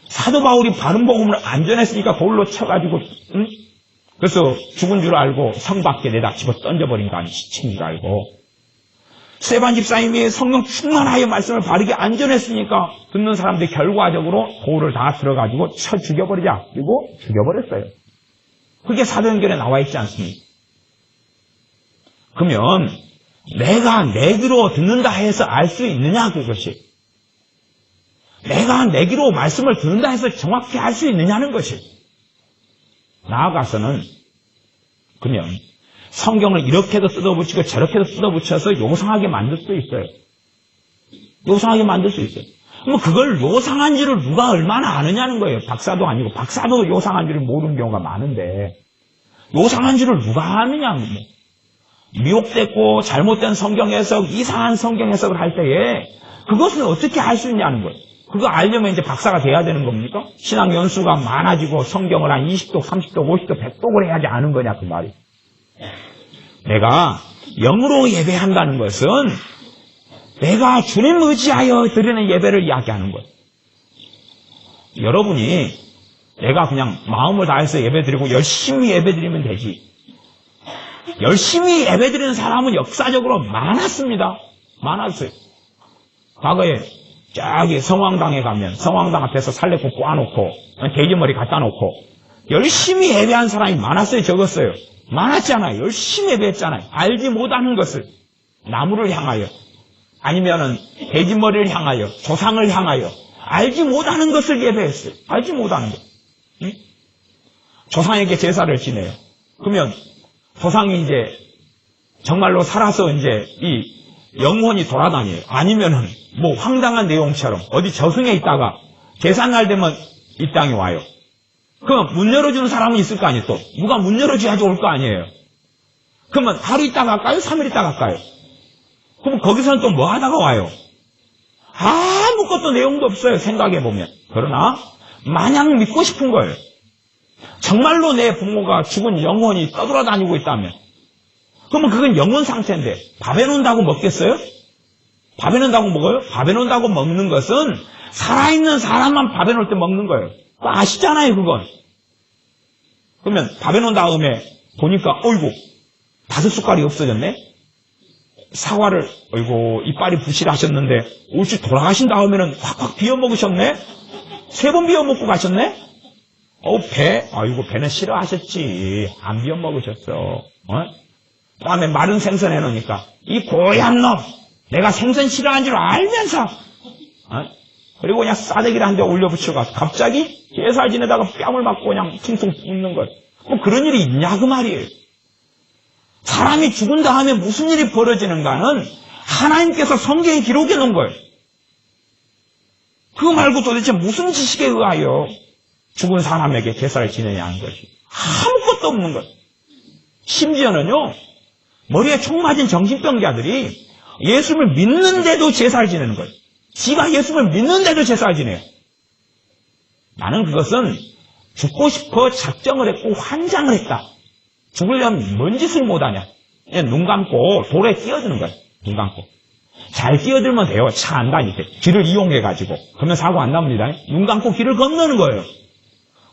사도 바울이 바른 복음을 안 전했으니까 돌로 쳐가지고 그래서 죽은 줄 알고 성 밖에 내다 집어 던져버린 거 아니 시체인 줄 알고 스데반 집사님이 성령 충만하여 말씀을 바르게 안 전했으니까 듣는 사람들이 결과적으로 돌을 다 들어가지고 쳐 죽여버리자. 그리고 죽여버렸어요. 그게 사도행전에 나와 있지 않습니까? 그러면 내가 내 귀로 듣는다 해서 알 수 있느냐 그것이. 내가 내 귀로 말씀을 듣는다 해서 정확히 알 수 있느냐는 것이. 나아가서는 그러면 성경을 이렇게도 뜯어붙이고 저렇게도 뜯어붙여서 요상하게 만들 수 있어요. 요상하게 만들 수 있어요. 뭐 그걸 요상한지를 누가 얼마나 아느냐는 거예요. 박사도 아니고 박사도 요상한지를 모르는 경우가 많은데 요상한지를 누가 아느냐는 거예요. 미혹됐고 잘못된 성경 해석, 이상한 성경 해석을 할 때에 그것을 어떻게 알 수 있냐는 거예요. 그거 알려면 이제 박사가 돼야 되는 겁니까? 신앙 연수가 많아지고 성경을 한 20독, 30독, 50독, 100독을 해야지 아는 거냐 그 말이. 내가 영으로 예배한다는 것은 내가 주님 의지하여 드리는 예배를 이야기하는 거예요. 여러분이 내가 그냥 마음을 다해서 예배드리고 열심히 예배드리면 되지. 열심히 예배드리는 사람은 역사적으로 많았습니다. 많았어요. 과거에 저기 성황당에 가면 성황당 앞에서 살레꽃 꽈놓고 돼지머리 갖다 놓고 열심히 예배한 사람이 많았어요, 적었어요? 많았잖아요. 열심히 예배했잖아요. 알지 못하는 것을 나무를 향하여 아니면은 돼지머리를 향하여 조상을 향하여 알지 못하는 것을 예배했어요. 알지 못하는 것. 응? 조상에게 제사를 지내요. 그러면 조상이 이제 정말로 살아서 이제 이 영혼이 돌아다녀요. 아니면은 뭐 황당한 내용처럼 어디 저승에 있다가 제삿날 되면 이 땅에 와요. 그럼 문 열어주는 사람은 있을 거 아니에요. 또 누가 문 열어줘야지 올 거 아니에요. 그러면 하루 있다가 갈까요? 3일 있다가 갈까요? 그럼 거기서는 또 뭐 하다가 와요? 아무것도 내용도 없어요. 생각해보면. 그러나 마냥 믿고 싶은 거예요. 정말로 내 부모가 죽은 영혼이 떠돌아다니고 있다면 그러면 그건 영혼 상태인데 밥 해놓는다고 먹겠어요? 밥 해놓는다고 먹어요? 밥 해놓는다고 먹는 것은 살아있는 사람만 밥 해놓을 때 먹는 거예요. 아시잖아요 그건. 그러면 밥 해놓은 다음에 보니까 어이구 5숟갈이 없어졌네? 사과를 어이구 이빨이 부실하셨는데 올줄 돌아가신 다음에는 확확 비워 먹으셨네? 3번 비워 먹고 가셨네? 배? 아이고 배는 싫어하셨지. 안 비워 먹으셨어. 다음에 마른 생선 해놓으니까 이 고얀 놈 내가 생선 싫어하는 줄 알면서 그리고 그냥 싸대기를 한 대 올려붙여가 갑자기 제사 지내다가 뺨을 맞고 그냥 퉁퉁 붓는 것. 뭐 그런 일이 있냐 그 말이에요. 사람이 죽은 다음에 무슨 일이 벌어지는가는 하나님께서 성경에 기록해 놓은 거예요. 그거 말고 도대체 무슨 지식에 의하여 죽은 사람에게 제사를 지내냐 하는 것이 아무것도 없는 거예요. 심지어는요 머리에 총 맞은 정신병자들이 예수를 믿는데도 제사를 지내는 거예요. 지가 예수를 믿는데도 제사를 지내요. 나는 그것은 죽고 싶어 작정을 했고 환장을 했다. 죽으려면 뭔 짓을 못하냐. 눈 감고 돌에 뛰어드는 거예요. 눈 감고. 잘 뛰어들면 돼요. 차 안 다닐 때. 길을 이용해가지고. 그러면 사고 안 납니다. 눈 감고 길을 건너는 거예요.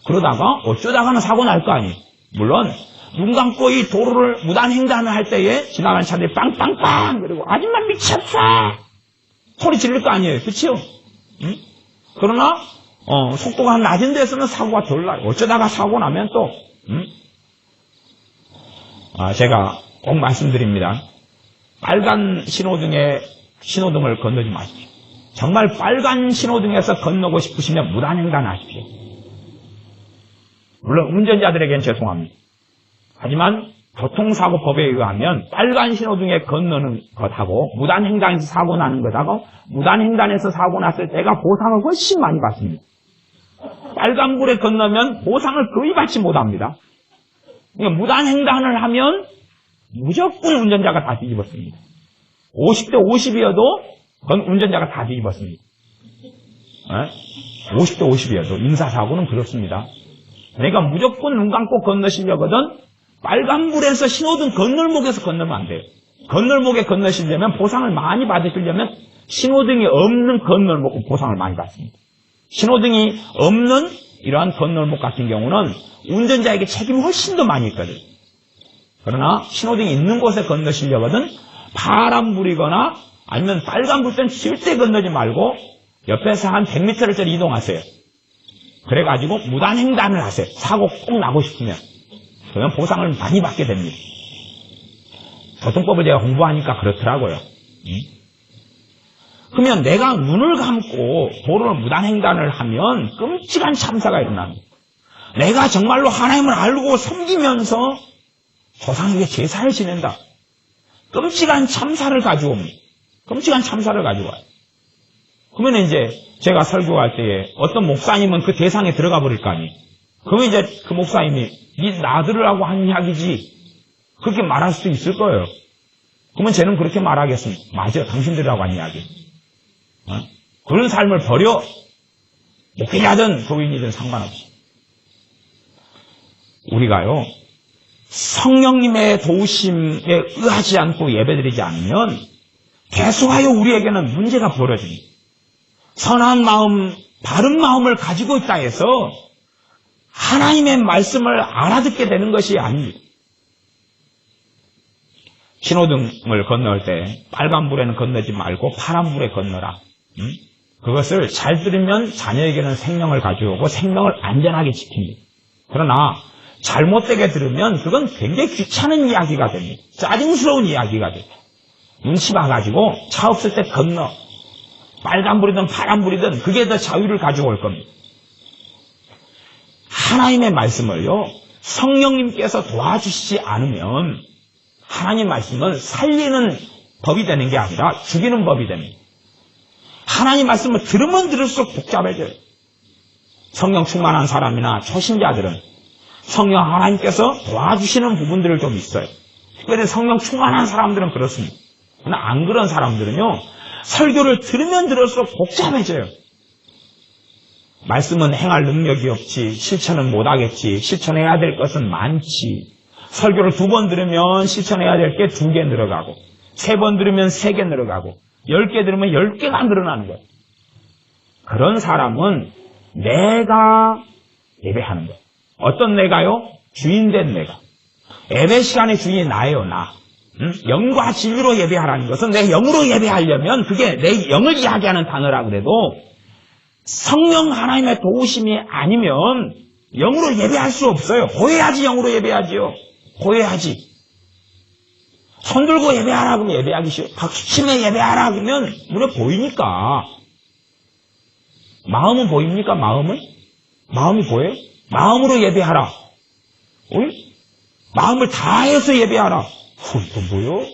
그러다가 어쩌다가는 사고 날 거 아니에요. 물론 눈 감고 이 도로를 무단횡단을 할 때에 지나가는 차들이 빵빵빵 그리고 아줌마 미쳤어 소리 지를 거 아니에요. 그치요? 응? 그러나 속도가 낮은 데서는 사고가 덜 나요. 어쩌다가 사고 나면 또 제가 꼭 말씀드립니다. 빨간 신호등을 건너지 마십시오. 정말 빨간 신호등에서 건너고 싶으시면 무단횡단 하십시오. 물론 운전자들에겐 죄송합니다. 하지만 교통사고법에 의하면 빨간 신호등에 건너는 것하고 무단횡단에서 사고 나는 것하고 무단횡단에서 사고 났을 때가 보상을 훨씬 많이 받습니다. 빨간불에 건너면 보상을 거의 받지 못합니다. 그러니까 무단횡단을 하면 무조건 운전자가 다 뒤집었습니다. 50대 50이어도 운전자가 다 뒤집었습니다. 50대 50이어도 인사사고는 그렇습니다. 내가 무조건 눈 감고 건너시려거든 빨간불에서 신호등 건널목에서 건너면 안 돼요. 건널목에 건너시려면 보상을 많이 받으시려면 신호등이 없는 건널목은 보상을 많이 받습니다. 신호등이 없는 이러한 건널목 같은 경우는 운전자에게 책임이 훨씬 더 많이 있거든요. 그러나 신호등이 있는 곳에 건너시려거든 파란불이거나 아니면 빨간불 때는 절대 건너지 말고 옆에서 한 100m를 이동하세요. 그래가지고 무단횡단을 하세요. 사고 꼭 나고 싶으면. 그러면 보상을 많이 받게 됩니다. 교통법을 제가 공부하니까 그렇더라고요. 그러면 내가 눈을 감고 도로를 무단횡단을 하면 끔찍한 참사가 일어납니다. 내가 정말로 하나님을 알고 섬기면서 조상에게 제사를 지낸다. 끔찍한 참사를 가져옵니다. 끔찍한 참사를 가져와요. 그러면 이제 제가 설교할 때에 어떤 목사님은 그 대상에 들어가 버릴 거 아니에요. 그러면 이제 그 목사님이 네 나들으라고 한 이야기지 그렇게 말할 수도 있을 거예요. 그러면 쟤는 그렇게 말하겠습니다. 맞아, 당신들이라고 한 이야기. 그런 삶을 버려. 목회자든 교인이든 상관없이. 우리가요, 성령님의 도우심에 의하지 않고 예배드리지 않으면 계속하여 우리에게는 문제가 벌어집니다. 선한 마음, 바른 마음을 가지고 있다 해서 하나님의 말씀을 알아듣게 되는 것이 아닙니다. 신호등을 건널 때 빨간불에는 건너지 말고 파란불에 건너라. 그것을 잘 들으면 자녀에게는 생명을 가져오고 생명을 안전하게 지킵니다. 그러나 잘못되게 들으면 그건 굉장히 귀찮은 이야기가 됩니다. 짜증스러운 이야기가 돼요. 눈치 봐가지고 차 없을 때 건너. 빨간불이든 파란불이든 그게 더 자유를 가져올 겁니다. 하나님의 말씀을요, 성령님께서 도와주시지 않으면 하나님 말씀은 살리는 법이 되는 게 아니라 죽이는 법이 됩니다. 하나님 말씀을 들으면 들을수록 복잡해져요. 성령 충만한 사람이나 초신자들은 성령 하나님께서 도와주시는 부분들을 좀 있어요. 특별히 성령 충만한 사람들은 그렇습니다. 그러나 안 그런 사람들은요, 설교를 들으면 들을수록 복잡해져요. 말씀은 행할 능력이 없지, 실천은 못하겠지, 실천해야 될 것은 많지. 설교를 2번 들으면 실천해야 될 게 2개 늘어가고, 3번 들으면 3개 늘어가고, 10개 들으면 10개가 늘어나는 거예요. 그런 사람은 내가 예배하는 거예요. 어떤 내가요? 주인된 내가. 예배 시간의 주인이 나예요, 나. 영과 진리로 예배하라는 것은 내 영으로 예배하려면 그게 내 영을 이야기하는 단어라 그래도 성령 하나님의 도우심이 아니면 영으로 예배할 수 없어요. 고해야지 영으로 예배하지요. 고해야지. 손 들고 예배하라 그러면 예배하기 쉬워. 박수치며 예배하라 그러면 눈에 보이니까. 마음은 보입니까? 마음은? 마음이 보여요? 마음으로 예배하라. 마음을 다해서 예배하라. 또 뭐요?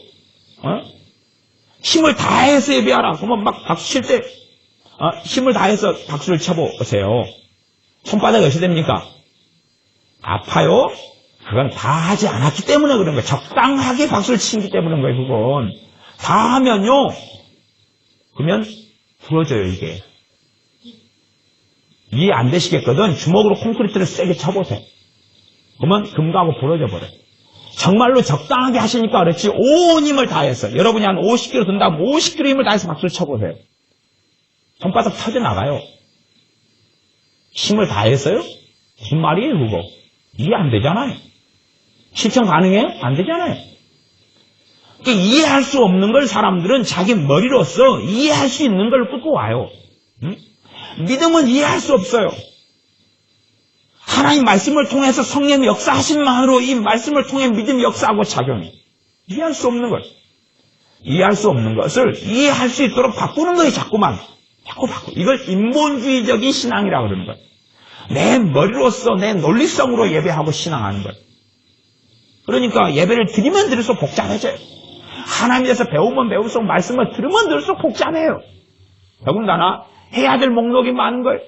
힘을 다해서 예배하라. 그러면 막 박수 칠 때 힘을 다해서 박수를 쳐보세요. 손바닥이 어떻게 됩니까? 아파요? 그건 다 하지 않았기 때문에 그런 거예요. 적당하게 박수를 치기 때문에 그런 거예요. 그건 다 하면요, 그러면 부러져요. 이게 이해 안 되시겠거든. 주먹으로 콘크리트를 세게 쳐보세요. 그러면 금가고 부러져 버려요. 정말로 적당하게 하시니까 그렇지 온 힘을 다해서, 여러분이 한 50kg 든다면 50kg 힘을 다해서 박수를 쳐보세요. 손바닥 터져나가요. 힘을 다해서요? 무슨 말이에요 그거? 이해 안 되잖아요. 실천 가능해요? 안 되잖아요. 그러니까 이해할 수 없는 걸 사람들은 자기 머리로서 이해할 수 있는 걸 끌고 와요. 믿음은 이해할 수 없어요. 하나님 말씀을 통해서 성령의 역사하심만으로 이 말씀을 통해 믿음이 역사하고 작용해. 이해할 수 없는 걸. 이해할 수 없는 것을 이해할 수 있도록 바꾸는 거예요. 자꾸 바꾸. 이걸 인본주의적인 신앙이라고 그러는 거예요. 내 머리로서 내 논리성으로 예배하고 신앙하는 거예요. 그러니까 예배를 드리면 드릴수록 복잡해져요. 하나님에서 배우면 배울수록 말씀을 들으면 들을수록 복잡해요. 더군다나 해야 될 목록이 많은 거예요.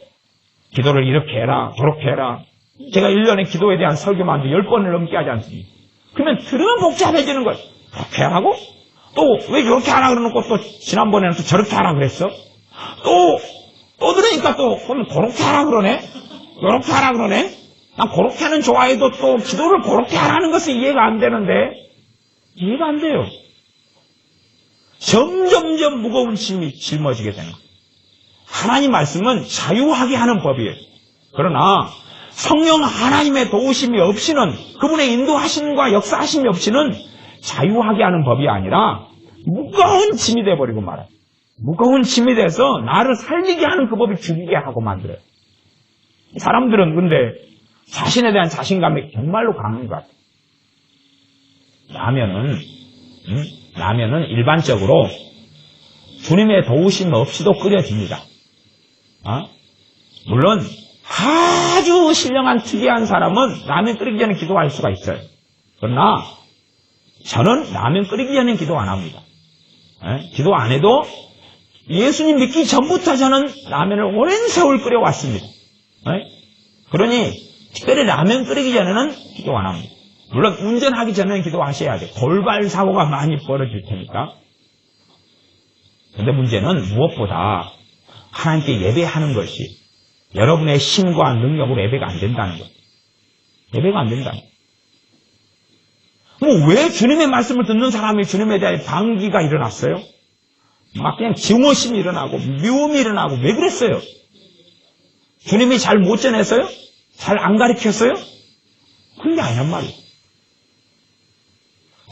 기도를 이렇게 해라, 저렇게 해라. 제가 1년에 기도에 대한 설교만 10번을 넘게 하지 않습니까? 그러면 들으면 복잡해지는 거예요. 그렇게 하라고? 또 왜 이렇게 하라 그러놓고 또 지난번에는 또 저렇게 하라 그랬어? 또 들으니까 또 그러면 그렇게 하라 그러네? 이렇게 하라 그러네? 난 그렇게 하는 좋아해도 또 기도를 그렇게 하라는 것은 이해가 안 되는데 이해가 안 돼요. 점점점 무거운 짐이 짊어지게 되는 거예요. 하나님 말씀은 자유하게 하는 법이에요. 그러나 성령 하나님의 도우심이 없이는, 그분의 인도하심과 역사하심이 없이는 자유하게 하는 법이 아니라 무거운 짐이 돼버리고 말아요. 무거운 짐이 돼서 나를 살리게 하는 그 법이 죽이게 하고 만들어요. 사람들은 근데 자신에 대한 자신감이 정말로 강한 것 같아요. 라면은 일반적으로 주님의 도우심 없이도 끓여집니다. 물론 아주 신령한 특이한 사람은 라면 끓이기 전에 기도할 수가 있어요. 그러나 저는 라면 끓이기 전엔 기도 안 합니다. 기도 안 해도 예수님 믿기 전부터 저는 라면을 오랜 세월 끓여왔습니다. 그러니 특별히 라면 끓이기 전에는 기도 안 합니다. 물론 운전하기 전에는 기도하셔야 돼요. 돌발 사고가 많이 벌어질 테니까. 그런데 문제는 무엇보다 하나님께 예배하는 것이 여러분의 힘과 능력으로 예배가 안 된다는 거예요. 예배가 안 된다는 거예요. 왜 주님의 말씀을 듣는 사람이 주님에 대한 반기가 일어났어요? 막 그냥 증오심이 일어나고 미움이 일어나고 왜 그랬어요? 주님이 잘 못 전해서요? 잘 안 가르쳤어요? 그런 게 아니란 말이에요.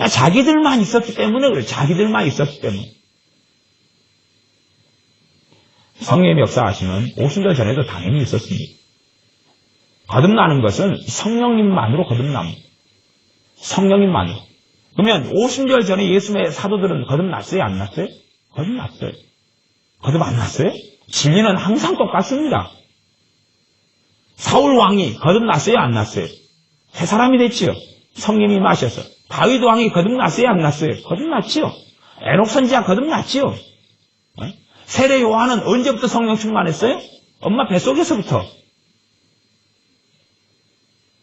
자기들만 있었기 때문에 그래요. 자기들만 있었기 때문에. 성령의 역사하시면 오순절 전에도 당연히 있었습니다. 거듭나는 것은 성령님만으로 거듭납니다. 성령님만으로. 그러면 오순절 전에 예수님의 사도들은 거듭났어요? 안 났어요? 거듭났어요. 거듭 안 났어요? 진리는 항상 똑같습니다. 사울 왕이 거듭났어요? 안 났어요? 새 사람이 됐지요. 성령이 임하셔서. 다윗 왕이 거듭났어요? 안 났어요? 거듭났지요. 에녹 선지자 거듭났지요. 세례 요한은 언제부터 성령 충만했어요? 엄마 뱃속에서부터.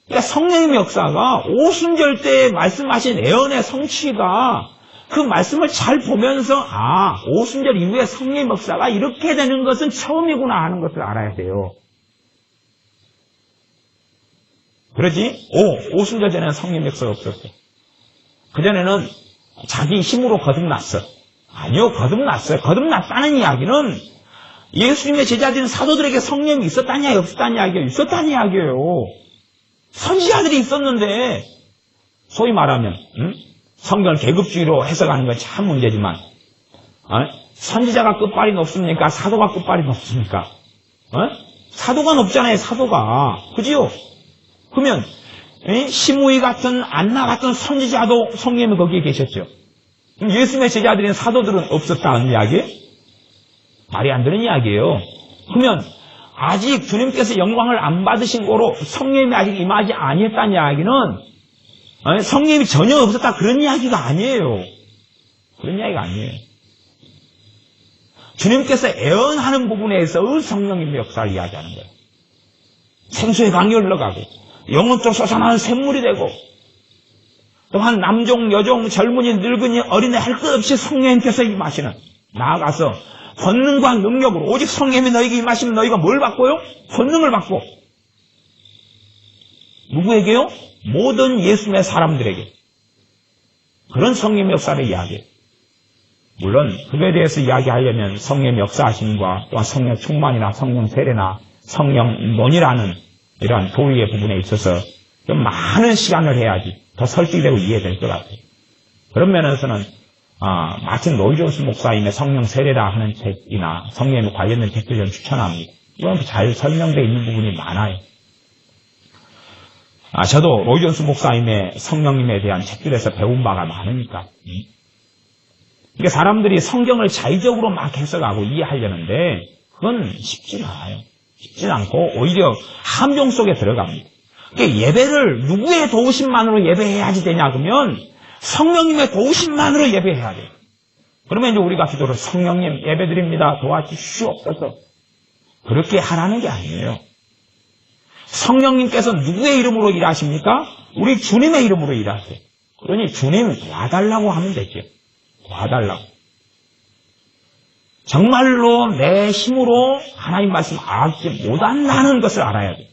그러니까 성령의 역사가 오순절 때 말씀하신 예언의 성취가 그 말씀을 잘 보면서 오순절 이후에 성령의 역사가 이렇게 되는 것은 처음이구나 하는 것을 알아야 돼요. 그러지? 오순절 전에는 성령의 역사가 없었어. 그전에는 자기 힘으로 거듭났어. 아니요, 거듭났어요. 거듭났다는 이야기는 예수님의 제자들인 사도들에게 성령이 있었다는 이야기, 없었다는 이야기예요. 있었다는 이야기예요. 선지자들이 있었는데, 소위 말하면 성경을 계급주의로 해석하는 건 참 문제지만 선지자가 끝발이 높습니까? 사도가 끝발이 높습니까? 사도가 높잖아요. 사도가. 그지요? 그러면 시므이 같은 안나 같은 선지자도 성령이 거기에 계셨죠. 그럼 예수님의 제자들인 사도들은 없었다는 이야기? 말이 안 되는 이야기예요. 그러면 아직 주님께서 영광을 안 받으신 거로 성령이 아직 임하지 아니했다는 이야기는 성령이 전혀 없었다 그런 이야기가 아니에요. 그런 이야기가 아니에요. 주님께서 애언하는 부분에서 성령님의 역사를 이야기하는 거예요. 생수의 강이 흘러가고 영혼도 솟아나는 샘물이 되고 또한 남종, 여종, 젊은이, 늙은이, 어린애 할 것 없이 성령님께서 임하시는 나아가서 권능과 능력으로 오직 성령님이 너희에게 임하시면 너희가 뭘 받고요? 권능을 받고 누구에게요? 모든 예수님의 사람들에게 그런 성령의 역사를 이야기해요. 물론 그거에 대해서 이야기하려면 성령의 역사하심과 또한 성령 충만이나 성령 세례나 성령 논이라는 이러한 도리의 부분에 있어서 좀 많은 시간을 해야지 더 설득되고 이해될 것 같아요. 그런 면에서는 마틴 로이 존스 목사님의 성령 세례라 하는 책이나 성령에 관련된 책들 좀 추천합니다. 이건 잘 설명되어 있는 부분이 많아요. 저도 로이 존스 목사님의 성령님에 대한 책들에서 배운 바가 많으니까. 그러니까 사람들이 성경을 자의적으로 막 해석하고 이해하려는데 그건 쉽지 않아요. 쉽지 않고 오히려 함정 속에 들어갑니다. 그러니까 예배를 누구의 도우심만으로 예배해야지 되냐 그러면 성령님의 도우심만으로 예배해야 돼요. 그러면 이제 우리가 기도를 성령님 예배드립니다. 도와주시옵소서. 그렇게 하라는 게 아니에요. 성령님께서 누구의 이름으로 일하십니까? 우리 주님의 이름으로 일하세요. 그러니 주님 와달라고 하면 되죠. 와달라고. 정말로 내 힘으로 하나님 말씀 알지 못한다는 것을 알아야 돼요.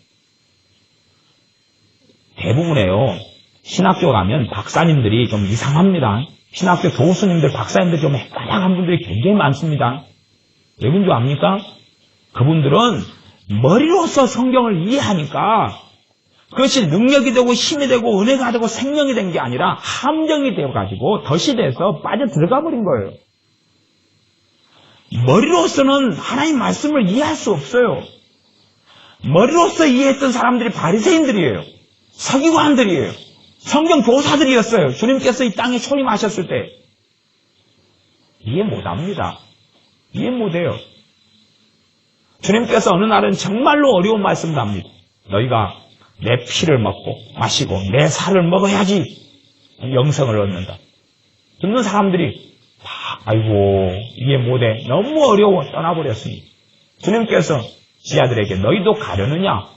대부분에요. 신학교 가면 박사님들이 좀 이상합니다. 신학교 교수님들, 박사님들 좀 헷갈려한 분들이 굉장히 많습니다. 왜 그런 줄 압니까? 그분들은 머리로서 성경을 이해하니까 그것이 능력이 되고 힘이 되고 은혜가 되고 생명이 된 게 아니라 함정이 되어가지고 덫이 돼서 빠져 들어가 버린 거예요. 머리로서는 하나님 말씀을 이해할 수 없어요. 머리로서 이해했던 사람들이 바리새인들이에요. 서기관들이에요. 성경 교사들이었어요. 주님께서 이 땅에 초림하셨을 때. 이해 못합니다. 이해 못해요. 주님께서 어느 날은 정말로 어려운 말씀을 합니다. 너희가 내 피를 먹고 마시고 내 살을 먹어야지 영생을 얻는다. 듣는 사람들이 아이고 이게 뭐대 너무 어려워 떠나버렸으니 주님께서 지하들에게 너희도 가려느냐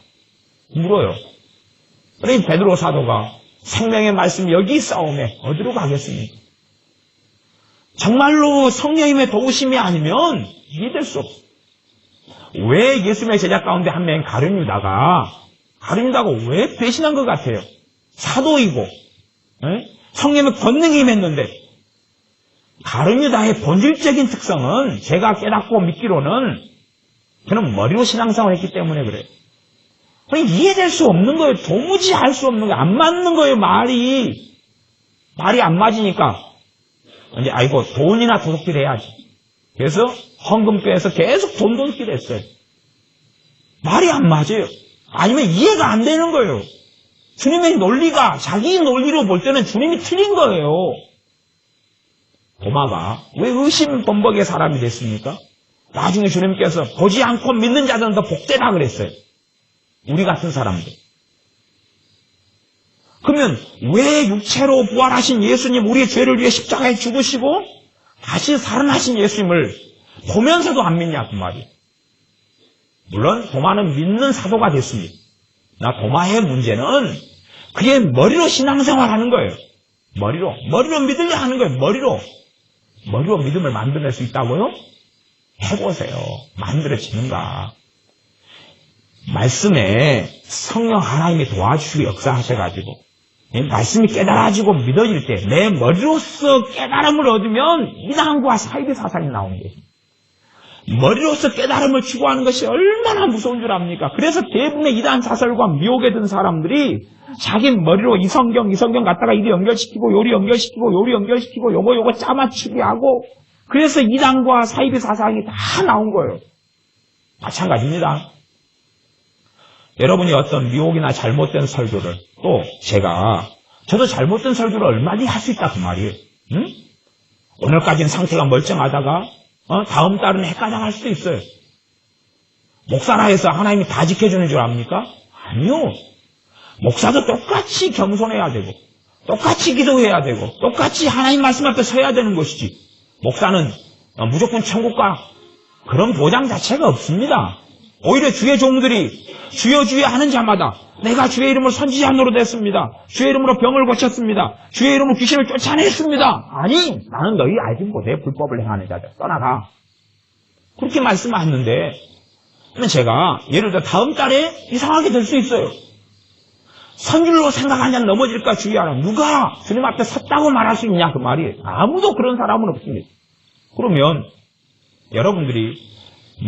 물어요. 그러니 베드로 사도가 생명의 말씀 여기 있사오매 어디로 가겠습니까? 정말로 성령님의 도우심이 아니면 이해될 수 없어. 왜 예수님의 제자 가운데 한 명인 가룟 유다가 왜 배신한 것 같아요? 사도이고 성령의 권능이 임했는데 가룟 유다의 본질적인 특성은 제가 깨닫고 믿기로는 그는 머리로 신앙생활을 했기 때문에 그래요. 이해될 수 없는 거예요. 도무지 할 수 없는 거예요. 안 맞는 거예요. 말이 안 맞으니까 이제 아이고 돈이나 도둑질 해야지. 그래서 헌금교에서 계속 돈 도둑질 했어요. 말이 안 맞아요. 아니면 이해가 안 되는 거예요. 주님의 논리가 자기 논리로 볼 때는 주님이 틀린 거예요. 도마가 왜 의심범벅의 사람이 됐습니까? 나중에 주님께서 보지 않고 믿는 자들은 더 복되다 그랬어요. 우리 같은 사람들. 그러면 왜 육체로 부활하신 예수님 우리의 죄를 위해 십자가에 죽으시고 다시 살아나신 예수님을 보면서도 안 믿냐 그 말이에요. 물론 도마는 믿는 사도가 됐습니다. 도마의 문제는 그의 머리로 신앙생활하는 거예요. 머리로 믿으려 하는 거예요. 머리로 믿음을 만들어낼 수 있다고요? 해보세요. 만들어지는가? 말씀에 성령 하나님이 도와주시고 역사하셔가지고 말씀이 깨달아지고 믿어질 때 내 머리로서 깨달음을 얻으면 이단과 사이비 사상이 나오는 거예요. 머리로서 깨달음을 추구하는 것이 얼마나 무서운 줄 압니까? 그래서 대부분의 이단 사설과 미혹에 든 사람들이 자기 머리로 이 성경 갖다가 이리 연결시키고 요리 연결시키고 요거 짜맞추기 하고 그래서 이단과 사이비 사상이 다 나온 거예요. 마찬가지입니다. 여러분이 어떤 미혹이나 잘못된 설교를 또 저도 잘못된 설교를 얼마든지 할 수 있다 그 말이에요. 응? 오늘까지는 상태가 멀쩡하다가 다음 달은 헷갈려갈 수도 있어요. 목사라 해서 하나님이 다 지켜주는 줄 압니까? 아니요. 목사도 똑같이 겸손해야 되고 똑같이 기도해야 되고 똑같이 하나님 말씀 앞에 서야 되는 것이지 목사는 무조건 천국 가 그런 보장 자체가 없습니다. 오히려 주의 종들이 주여 하는 자마다 내가 주의 이름으로 선지자 노릇했습니다. 주의 이름으로 병을 고쳤습니다. 주의 이름으로 귀신을 쫓아냈습니다. 아니 나는 너희 알지 못해 불법을 행하는 자들 떠나가. 그렇게 말씀하셨는데 제가 예를 들어 다음 달에 이상하게 될 수 있어요. 선줄로 생각하냐 넘어질까 주의하라. 누가 주님 앞에 섰다고 말할 수 있냐 그 말이에요. 아무도 그런 사람은 없습니다. 그러면 여러분들이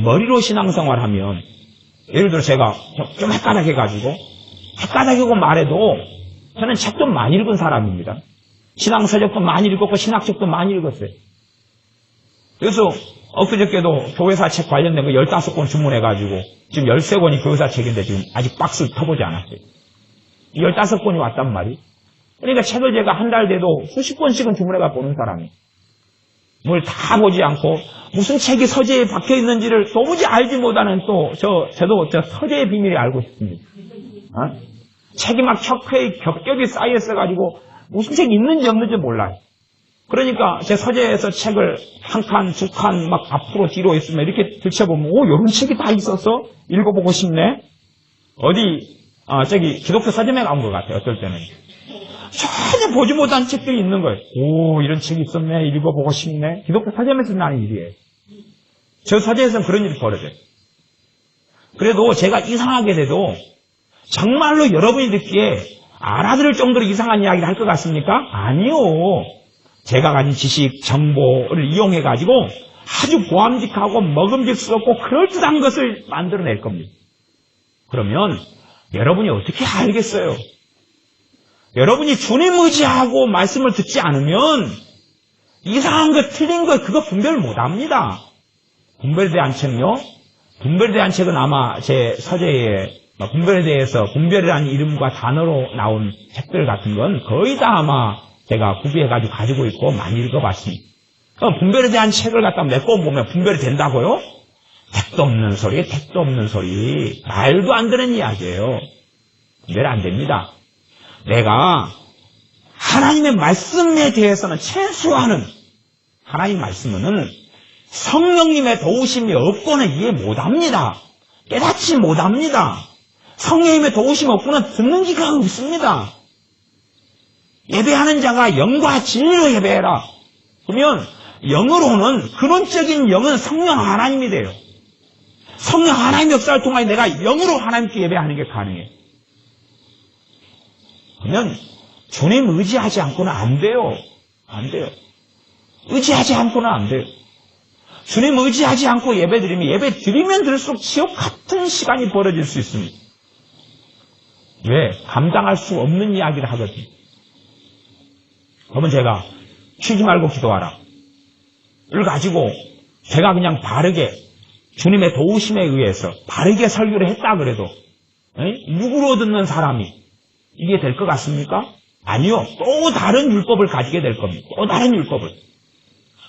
머리로 신앙생활하면 예를 들어 제가 좀 헷가닥해고 말해도 저는 책도 많이 읽은 사람입니다. 신앙서적도 많이 읽었고 신학책도 많이 읽었어요. 그래서 엊그저께도 교회사 책 관련된 거 15권 주문해가지고 지금 13권이 교회사 책인데 지금 아직 박스 터보지 않았어요. 15권이 왔단 말이에요. 그러니까 책을 제가 한 달 돼도 수십 권씩은 주문해가 보는 사람이에요. 뭘 다 보지 않고 무슨 책이 서재에 박혀 있는지를 도무지 알지 못하는 저도 서재의 비밀을 알고 싶습니다. 책이 막 겹겹이 쌓여 있어가지고 무슨 책이 있는지 없는지 몰라요. 그러니까 제 서재에서 책을 한 칸, 두 칸 막 앞으로 뒤로 있으면 이렇게 들춰보면 이런 책이 다 있어서 읽어보고 싶네. 저기 기독교 서점에 간 것 같아요. 어떨 때는. 전혀 보지 못한 책들이 있는 거예요. 이런 책이 있었네. 읽어보고 싶네. 기독교 서점에서 나는 일이에요. 저 서재에서는 그런 일이 벌어져요. 그래도 제가 이상하게 돼도 정말로 여러분이 듣기에 알아들을 정도로 이상한 이야기를 할 것 같습니까? 아니요. 제가 가진 지식, 정보를 이용해가지고 아주 보암직하고 먹음직스럽고 그럴듯한 것을 만들어낼 겁니다. 그러면 여러분이 어떻게 알겠어요? 여러분이 주님 의지하고 말씀을 듣지 않으면 이상한 것, 틀린 것, 그거 분별을 못합니다. 분별에 대한 책요? 분별에 대한 책은 아마 제 서재에 분별에 대해서 분별이라는 이름과 단어로 나온 책들 같은 건 거의 다 아마 제가 구비해가지고 가지고 있고 많이 읽어봤습니다. 분별에 대한 책을 갖다 메꿔보면 분별이 된다고요? 택도 없는 소리. 말도 안 되는 이야기예요. 분별 안 됩니다. 내가 하나님의 말씀에 대해서는 최소한은 하나님 말씀은 성령님의 도우심이 없고는 이해 못합니다. 깨닫지 못합니다. 성령님의 도우심 없고는 듣는 기가 없습니다. 예배하는 자가 영과 진리로 예배해라. 그러면 영으로는 근원적인 영은 성령 하나님이 돼요. 성령 하나님의 역사를 통하여 내가 영으로 하나님께 예배하는 게 가능해요. 그러면 주님 의지하지 않고는 안 돼요. 안 돼요. 의지하지 않고는 안 돼요. 주님 의지하지 않고 예배 드리면 들을수록 지옥 같은 시간이 벌어질 수 있습니다. 왜? 감당할 수 없는 이야기를 하거든요. 그러면 제가 쉬지 말고 기도하라 를 가지고 제가 그냥 바르게 주님의 도우심에 의해서 바르게 설교를 했다 그래도 누구로 듣는 사람이 이게 될 것 같습니까? 아니요. 또 다른 율법을 가지게 될 겁니다. 또 다른 율법을.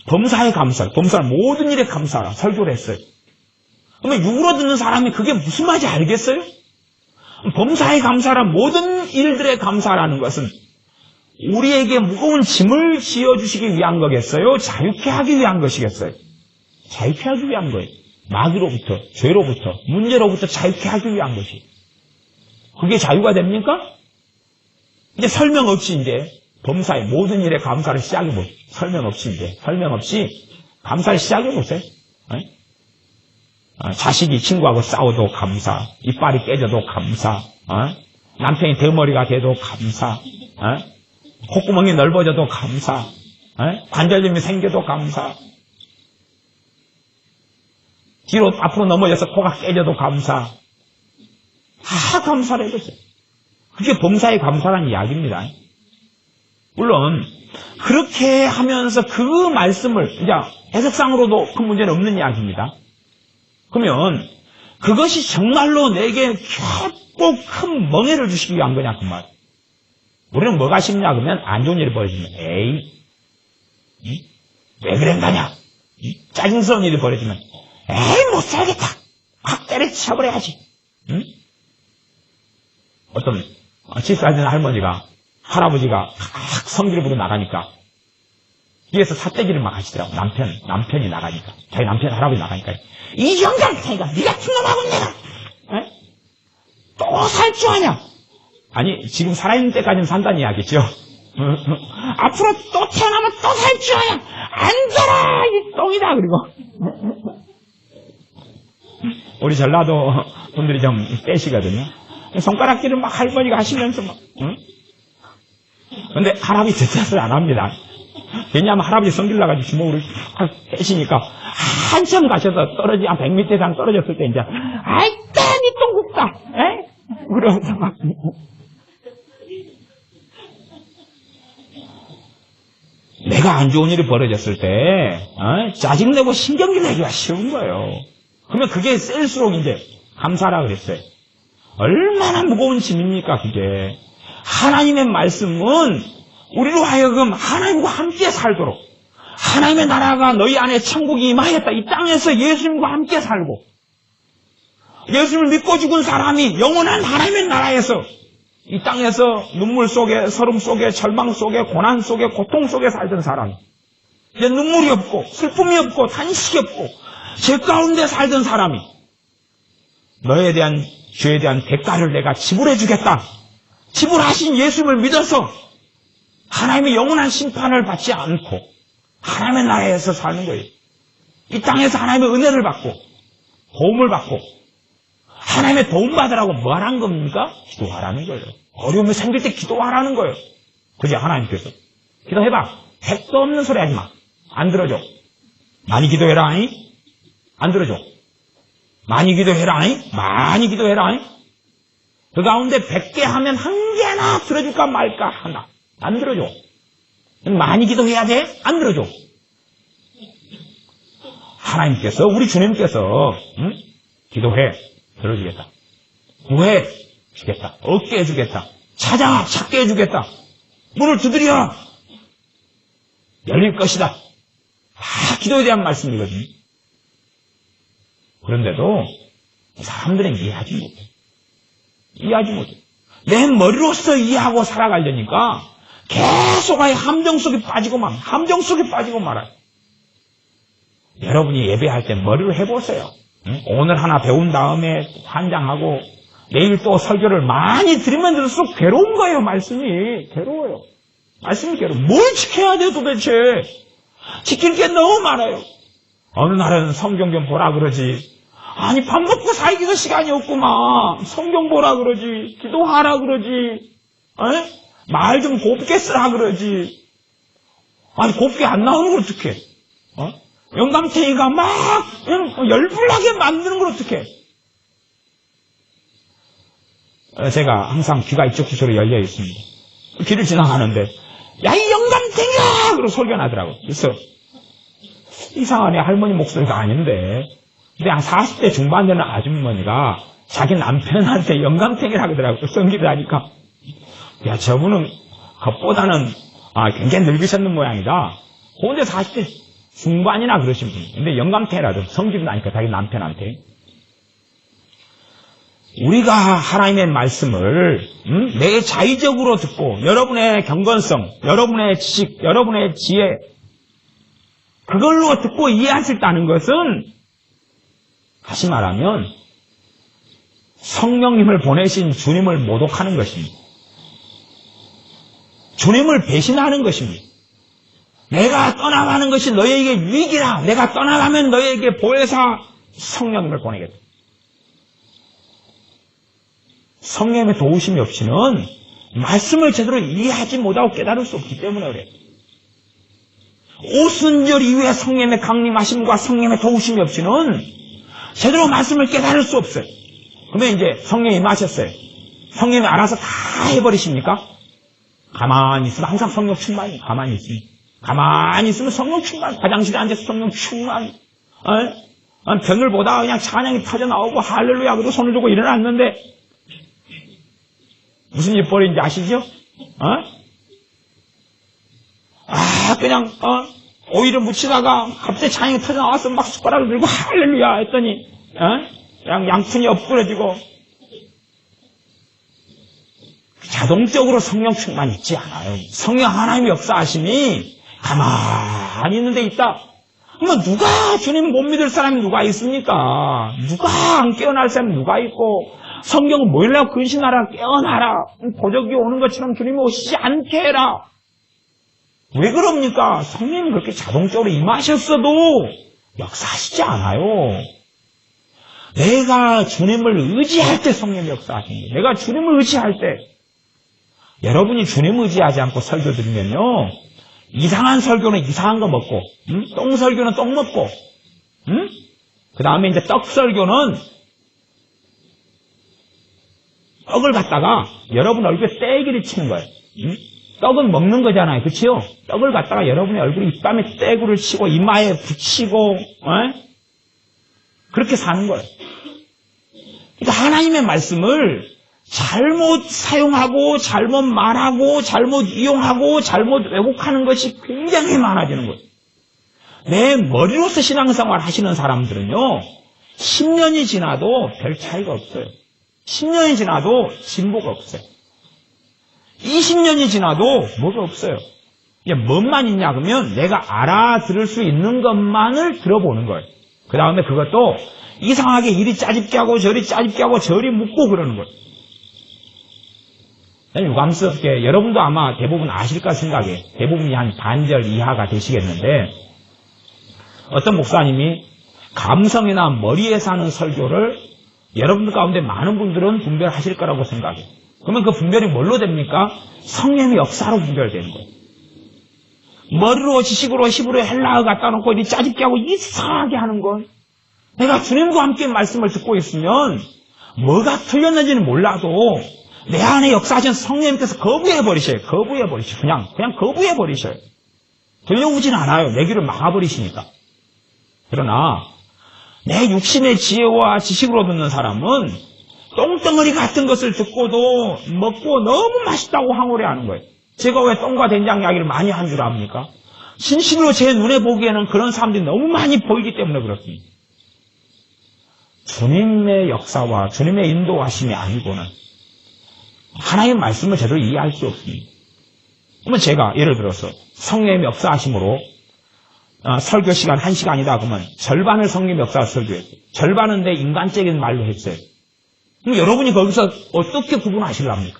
범사에 감사하라. 범사는 모든 일에 감사하라. 설교를 했어요. 그러면 육으로 듣는 사람이 그게 무슨 말인지 알겠어요? 범사에 감사하라. 모든 일들에 감사하라는 것은 우리에게 무거운 짐을 지어주시기 위한 거겠어요? 자유케 하기 위한 것이겠어요? 자유케 하기 위한 거예요. 마귀로부터, 죄로부터, 문제로부터 자유케 하기 위한 것이. 그게 자유가 됩니까? 이제 설명 없이 이제 범사의 모든 일에 감사를 시작해보세요. 설명 없이 감사를 시작해보세요. 자식이 친구하고 싸워도 감사, 이빨이 깨져도 감사, 남편이 대머리가 돼도 감사, 콧구멍이 넓어져도 감사, 관절염이 생겨도 감사, 뒤로 앞으로 넘어져서 코가 깨져도 감사. 다 감사를 해보세요. 그게 범사의 감사라는 이야기입니다. 물론 그렇게 하면서 그 말씀을 이제 해석상으로도 그 문제는 없는 이야기입니다. 그러면 그것이 정말로 내게 꼭 큰 멍해를 주시기 위한 거냐 그 말. 우리는 뭐가 쉽냐 그러면 안 좋은 일이 벌어지면 왜 그랬냐냐 짜증스러운 일이 벌어지면 못 살겠다 확 때려쳐버려야지. 어떤 집사진 할머니가 할아버지가 성기를 부르고 나가니까 뒤에서 삿대질을 막 하시더라고. 남편이 나가니까 자기 남편 할아버지 나가니까 이 영감탱이가 네 같은 놈하고 내가 또 살 줄 아냐. 아니 지금 살아있는 때까지는 산다는 이야기죠. 앞으로 또 태어나면 또 살 줄 아냐. 안 살아 이 똥이다. 그리고 우리 전라도 분들이 좀 빼시거든요. 손가락질을 막 할머니가 하시면서 막 근데 할아버지 대뜻을 안 합니다. 왜냐하면 할아버지 성질 나가지고 주먹으로 빼시니까 한참 가셔서 떨어지 한 100m 이상 떨어졌을 때 이제 아이따 니 똥국다 그러면서 막 내가 안 좋은 일이 벌어졌을 때 짜증내고 신경질 내기가 쉬운 거예요. 그러면 그게 셀수록 이제 감사라 그랬어요. 얼마나 무거운 짐입니까 그게. 하나님의 말씀은 우리로 하여금 하나님과 함께 살도록 하나님의 나라가 너희 안에 천국이 임하였다. 이 땅에서 예수님과 함께 살고 예수님을 믿고 죽은 사람이 영원한 하나님의 나라에서 이 땅에서 눈물 속에 서름 속에 절망 속에 고난 속에 고통 속에 살던 사람이 이제 눈물이 없고 슬픔이 없고 탄식이 없고 죄 가운데 살던 사람이 너에 대한 죄에 대한 대가를 내가 지불해 주겠다. 지불하신 예수님을 믿어서 하나님의 영원한 심판을 받지 않고 하나님의 나라에서 사는 거예요. 이 땅에서 하나님의 은혜를 받고 도움을 받고 하나님의 도움 받으라고 뭐 하라는 겁니까? 기도하라는 거예요. 어려움이 생길 때 기도하라는 거예요. 그죠? 하나님께서 기도해봐. 택도 없는 소리 하지 마. 안 들어줘. 많이 기도해라. 안 들어줘. 많이 기도해라. 많이 기도해라. 그 가운데 100개 하면 1개나 들어줄까 말까 한다. 안 들어줘. 많이 기도해야 돼? 안 들어줘. 하나님께서 우리 주님께서 기도해. 들어주겠다. 구해. 주겠다. 얻게 해주겠다. 찾아. 찾게 해주겠다. 문을 두드려. 열릴 것이다. 다 기도에 대한 말씀이거든요. 그런데도 사람들은 이해하지 못해. 이해하지 못해. 내 머리로서 이해하고 살아가려니까 계속 아예 함정 속에 빠지고 말아요. 여러분이 예배할 때 머리로 해보세요. 응? 오늘 하나 배운 다음에 환장하고 내일 또 설교를 많이 들으면 들을수록 괴로운 거예요. 말씀이 괴로워요. 뭘 지켜야 돼요 도대체? 지킬 게 너무 많아요. 어느 날은 성경 좀 보라 그러지. 아니 밥 먹고 살기가 시간이 없구만. 성경 보라 그러지. 기도하라 그러지. 말 좀 곱게 쓰라 그러지. 아니 곱게 안 나오는 걸 어떡해? 영감탱이가 막 열불나게 만드는 걸 어떡해? 제가 항상 귀가 이쪽 기소로 열려 있습니다. 길을 지나가는데 야 이 영감탱이야! 그러고 소리가 나더라고. 그래서 이상하네. 할머니 목소리가 아닌데 근데 한 40대 중반 되는 아주머니가 자기 남편한테 영감탱이라 그러더라고. 성기를 하니까 야 저분은 그것보다는 굉장히 늙으셨는 모양이다. 혼자 40대 중반이나 그러신 분. 근데 영감탱이라도 성질이 나니까 자기 남편한테. 우리가 하나님의 말씀을 내 자의적으로 듣고 여러분의 경건성, 여러분의 지식, 여러분의 지혜 그걸로 듣고 이해하셨다는 것은 다시 말하면 성령님을 보내신 주님을 모독하는 것입니다. 주님을 배신하는 것입니다. 내가 떠나가는 것이 너희에게 유익이라. 내가 떠나가면 너희에게 보혜사 성령님을 보내겠다. 성령님의 도우심이 없이는 말씀을 제대로 이해하지 못하고 깨달을 수 없기 때문에 그래요. 오순절 이후에 성령님의 강림하심과 성령님의 도우심이 없이는 제대로 말씀을 깨달을 수 없어요. 그러면 이제 성령이 임하셨어요. 성령이 알아서 다 해버리십니까? 가만히 있으면 항상 성령 충만이 가만히 있으면 성령 충만. 화장실에 앉아서 성령 충만. 병을 보다가 그냥 찬양이 터져 나오고 할렐루야 그러고 손을 들고 일어났는데 무슨 일 벌인지 아시죠? 그냥 오이를 묻히다가 갑자기 찬양이 터져 나와서 막 숟가락을 들고 할렐루야 했더니 그냥 양푼이 엎부러지고 자동적으로 성령 충만이 있지 않아요. 성령 하나님의 역사하심이 가만히 있는 데 있다. 그러면 누가 주님 못 믿을 사람이 누가 있습니까? 누가 안 깨어날 사람이 누가 있고 성경은 모이려고 근신하라 깨어나라 도적이 오는 것처럼 주님이 오시지 않게 해라. 왜 그럽니까? 성령님 그렇게 자동적으로 임하셨어도 역사하시지 않아요. 내가 주님을 의지할 때 성령이 역사하시는 거예요. 내가 주님을 의지할 때 여러분이 주님을 의지하지 않고 설교 드리면요 이상한 설교는 이상한 거 먹고 똥 설교는 똥 먹고 그 다음에 이제 떡 설교는 떡을 갖다가 여러분 얼굴에 떼기를 치는 거예요. 떡은 먹는 거잖아요. 그치요? 떡을 갖다가 여러분의 얼굴에 입밤에 떼구를 치고 이마에 붙이고 그렇게 사는 거예요. 그러니까 하나님의 말씀을 잘못 사용하고 잘못 말하고 잘못 이용하고 잘못 왜곡하는 것이 굉장히 많아지는 거예요. 내 머리로서 신앙생활 하시는 사람들은요 10년이 지나도 별 차이가 없어요. 10년이 지나도 진보가 없어요. 20년이 지나도 뭐가 없어요. 이게 뭔만 있냐 그러면 내가 알아들을 수 있는 것만을 들어보는 거예요. 그 다음에 그것도 이상하게 이리 짜집게 하고 저리 짜집게 하고 저리 묻고 그러는 거예요. 유감스럽게 여러분도 아마 대부분 아실까 생각해. 대부분이 한 반절 이하가 되시겠는데 어떤 목사님이 감성이나 머리에 사는 설교를 여러분들 가운데 많은 분들은 분별하실 거라고 생각해요. 그러면 그 분별이 뭘로 됩니까? 성령의 역사로 분별되는 거예요. 머리로 지식으로 힙으로 헬라어 갖다 놓고 이렇게 짜집게 하고 이상하게 하는 건 내가 주님과 함께 말씀을 듣고 있으면 뭐가 틀렸는지는 몰라도 내 안에 역사하신 성령님께서 거부해버리셔요. 그냥 거부해버리셔요. 들려오진 않아요. 내 귀를 막아버리시니까. 그러나 내 육신의 지혜와 지식으로 듣는 사람은 똥덩어리 같은 것을 듣고도 먹고 너무 맛있다고 황홀해하는 거예요. 제가 왜 똥과 된장 이야기를 많이 한 줄 압니까? 진실로 제 눈에 보기에는 그런 사람들이 너무 많이 보이기 때문에 그렇습니다. 주님의 역사와 주님의 인도하심이 아니고는 하나님의 말씀을 제대로 이해할 수 없습니다. 그러면 제가 예를 들어서 성령의 역사하심으로 설교 시간 1시간이다 그러면 절반을 성령의 역사를 설교했어요. 절반은 내 인간적인 말로 했어요. 그럼 여러분이 거기서 어떻게 구분하시렵니까?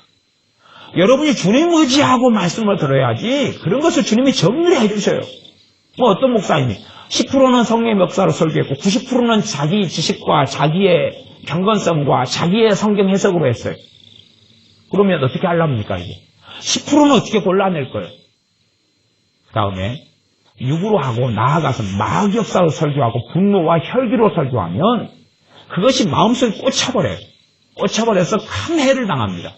여러분이 주님 의지하고 말씀을 들어야지 그런 것을 주님이 정리해 주셔요. 뭐 어떤 목사님이 10%는 성령의 역사로 설교했고 90%는 자기 지식과 자기의 경건성과 자기의 성경 해석으로 했어요. 그러면 어떻게 하렵니까 이게? 10%는 어떻게 골라낼 거예요? 그 다음에 육으로 하고 나아가서 마귀 역사로 설교하고 분노와 혈기로 설교하면 그것이 마음속에 꽂혀버려요. 꽂혀버려서 큰 해를 당합니다.